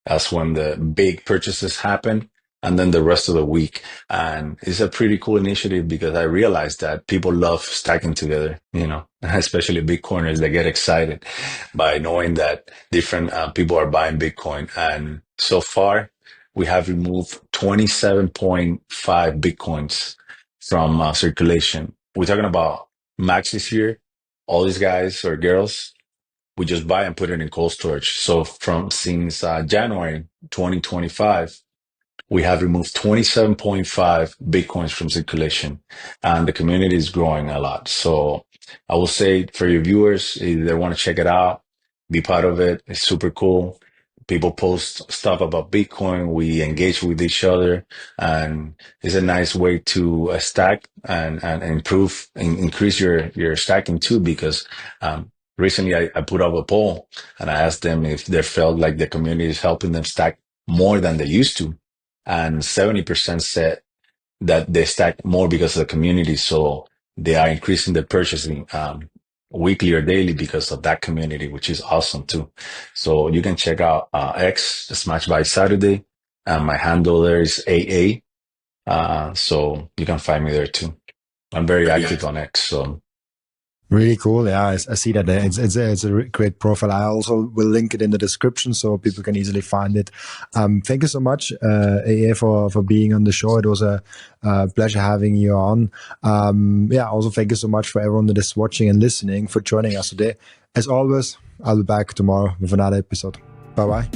that's when the big purchases happen, and then the rest of the week. And it's a pretty cool initiative because I realized that people love stacking together, especially Bitcoiners. They get excited by knowing that different people are buying Bitcoin. And so far, we have removed 27.5 Bitcoins from circulation. We're talking about max this year. All these guys or girls, we just buy and put it in cold storage. So since January 2025, we have removed 27.5 Bitcoins from circulation, and the community is growing a lot. So I will say for your viewers, if they want to check it out, be part of it. It's super cool. People post stuff about Bitcoin. We engage with each other, and it's a nice way to stack and improve and increase your stacking too. Because recently I put up a poll and I asked them if they felt like the community is helping them stack more than they used to, and 70% said that they stack more because of the community. So they are increasing the purchasing weekly or daily because of that community, which is awesome too. So you can check out X, Smash by Saturday. My handle there is AA. So you can find me there too. I'm very active on X. So Really cool. Yeah, I see that. It's a great profile. I also will link it in the description so people can easily find it. Thank you so much, AA, for being on the show. It was a pleasure having you on. Also thank you so much for everyone that is watching and listening for joining us today. As always, I'll be back tomorrow with another episode. Bye bye.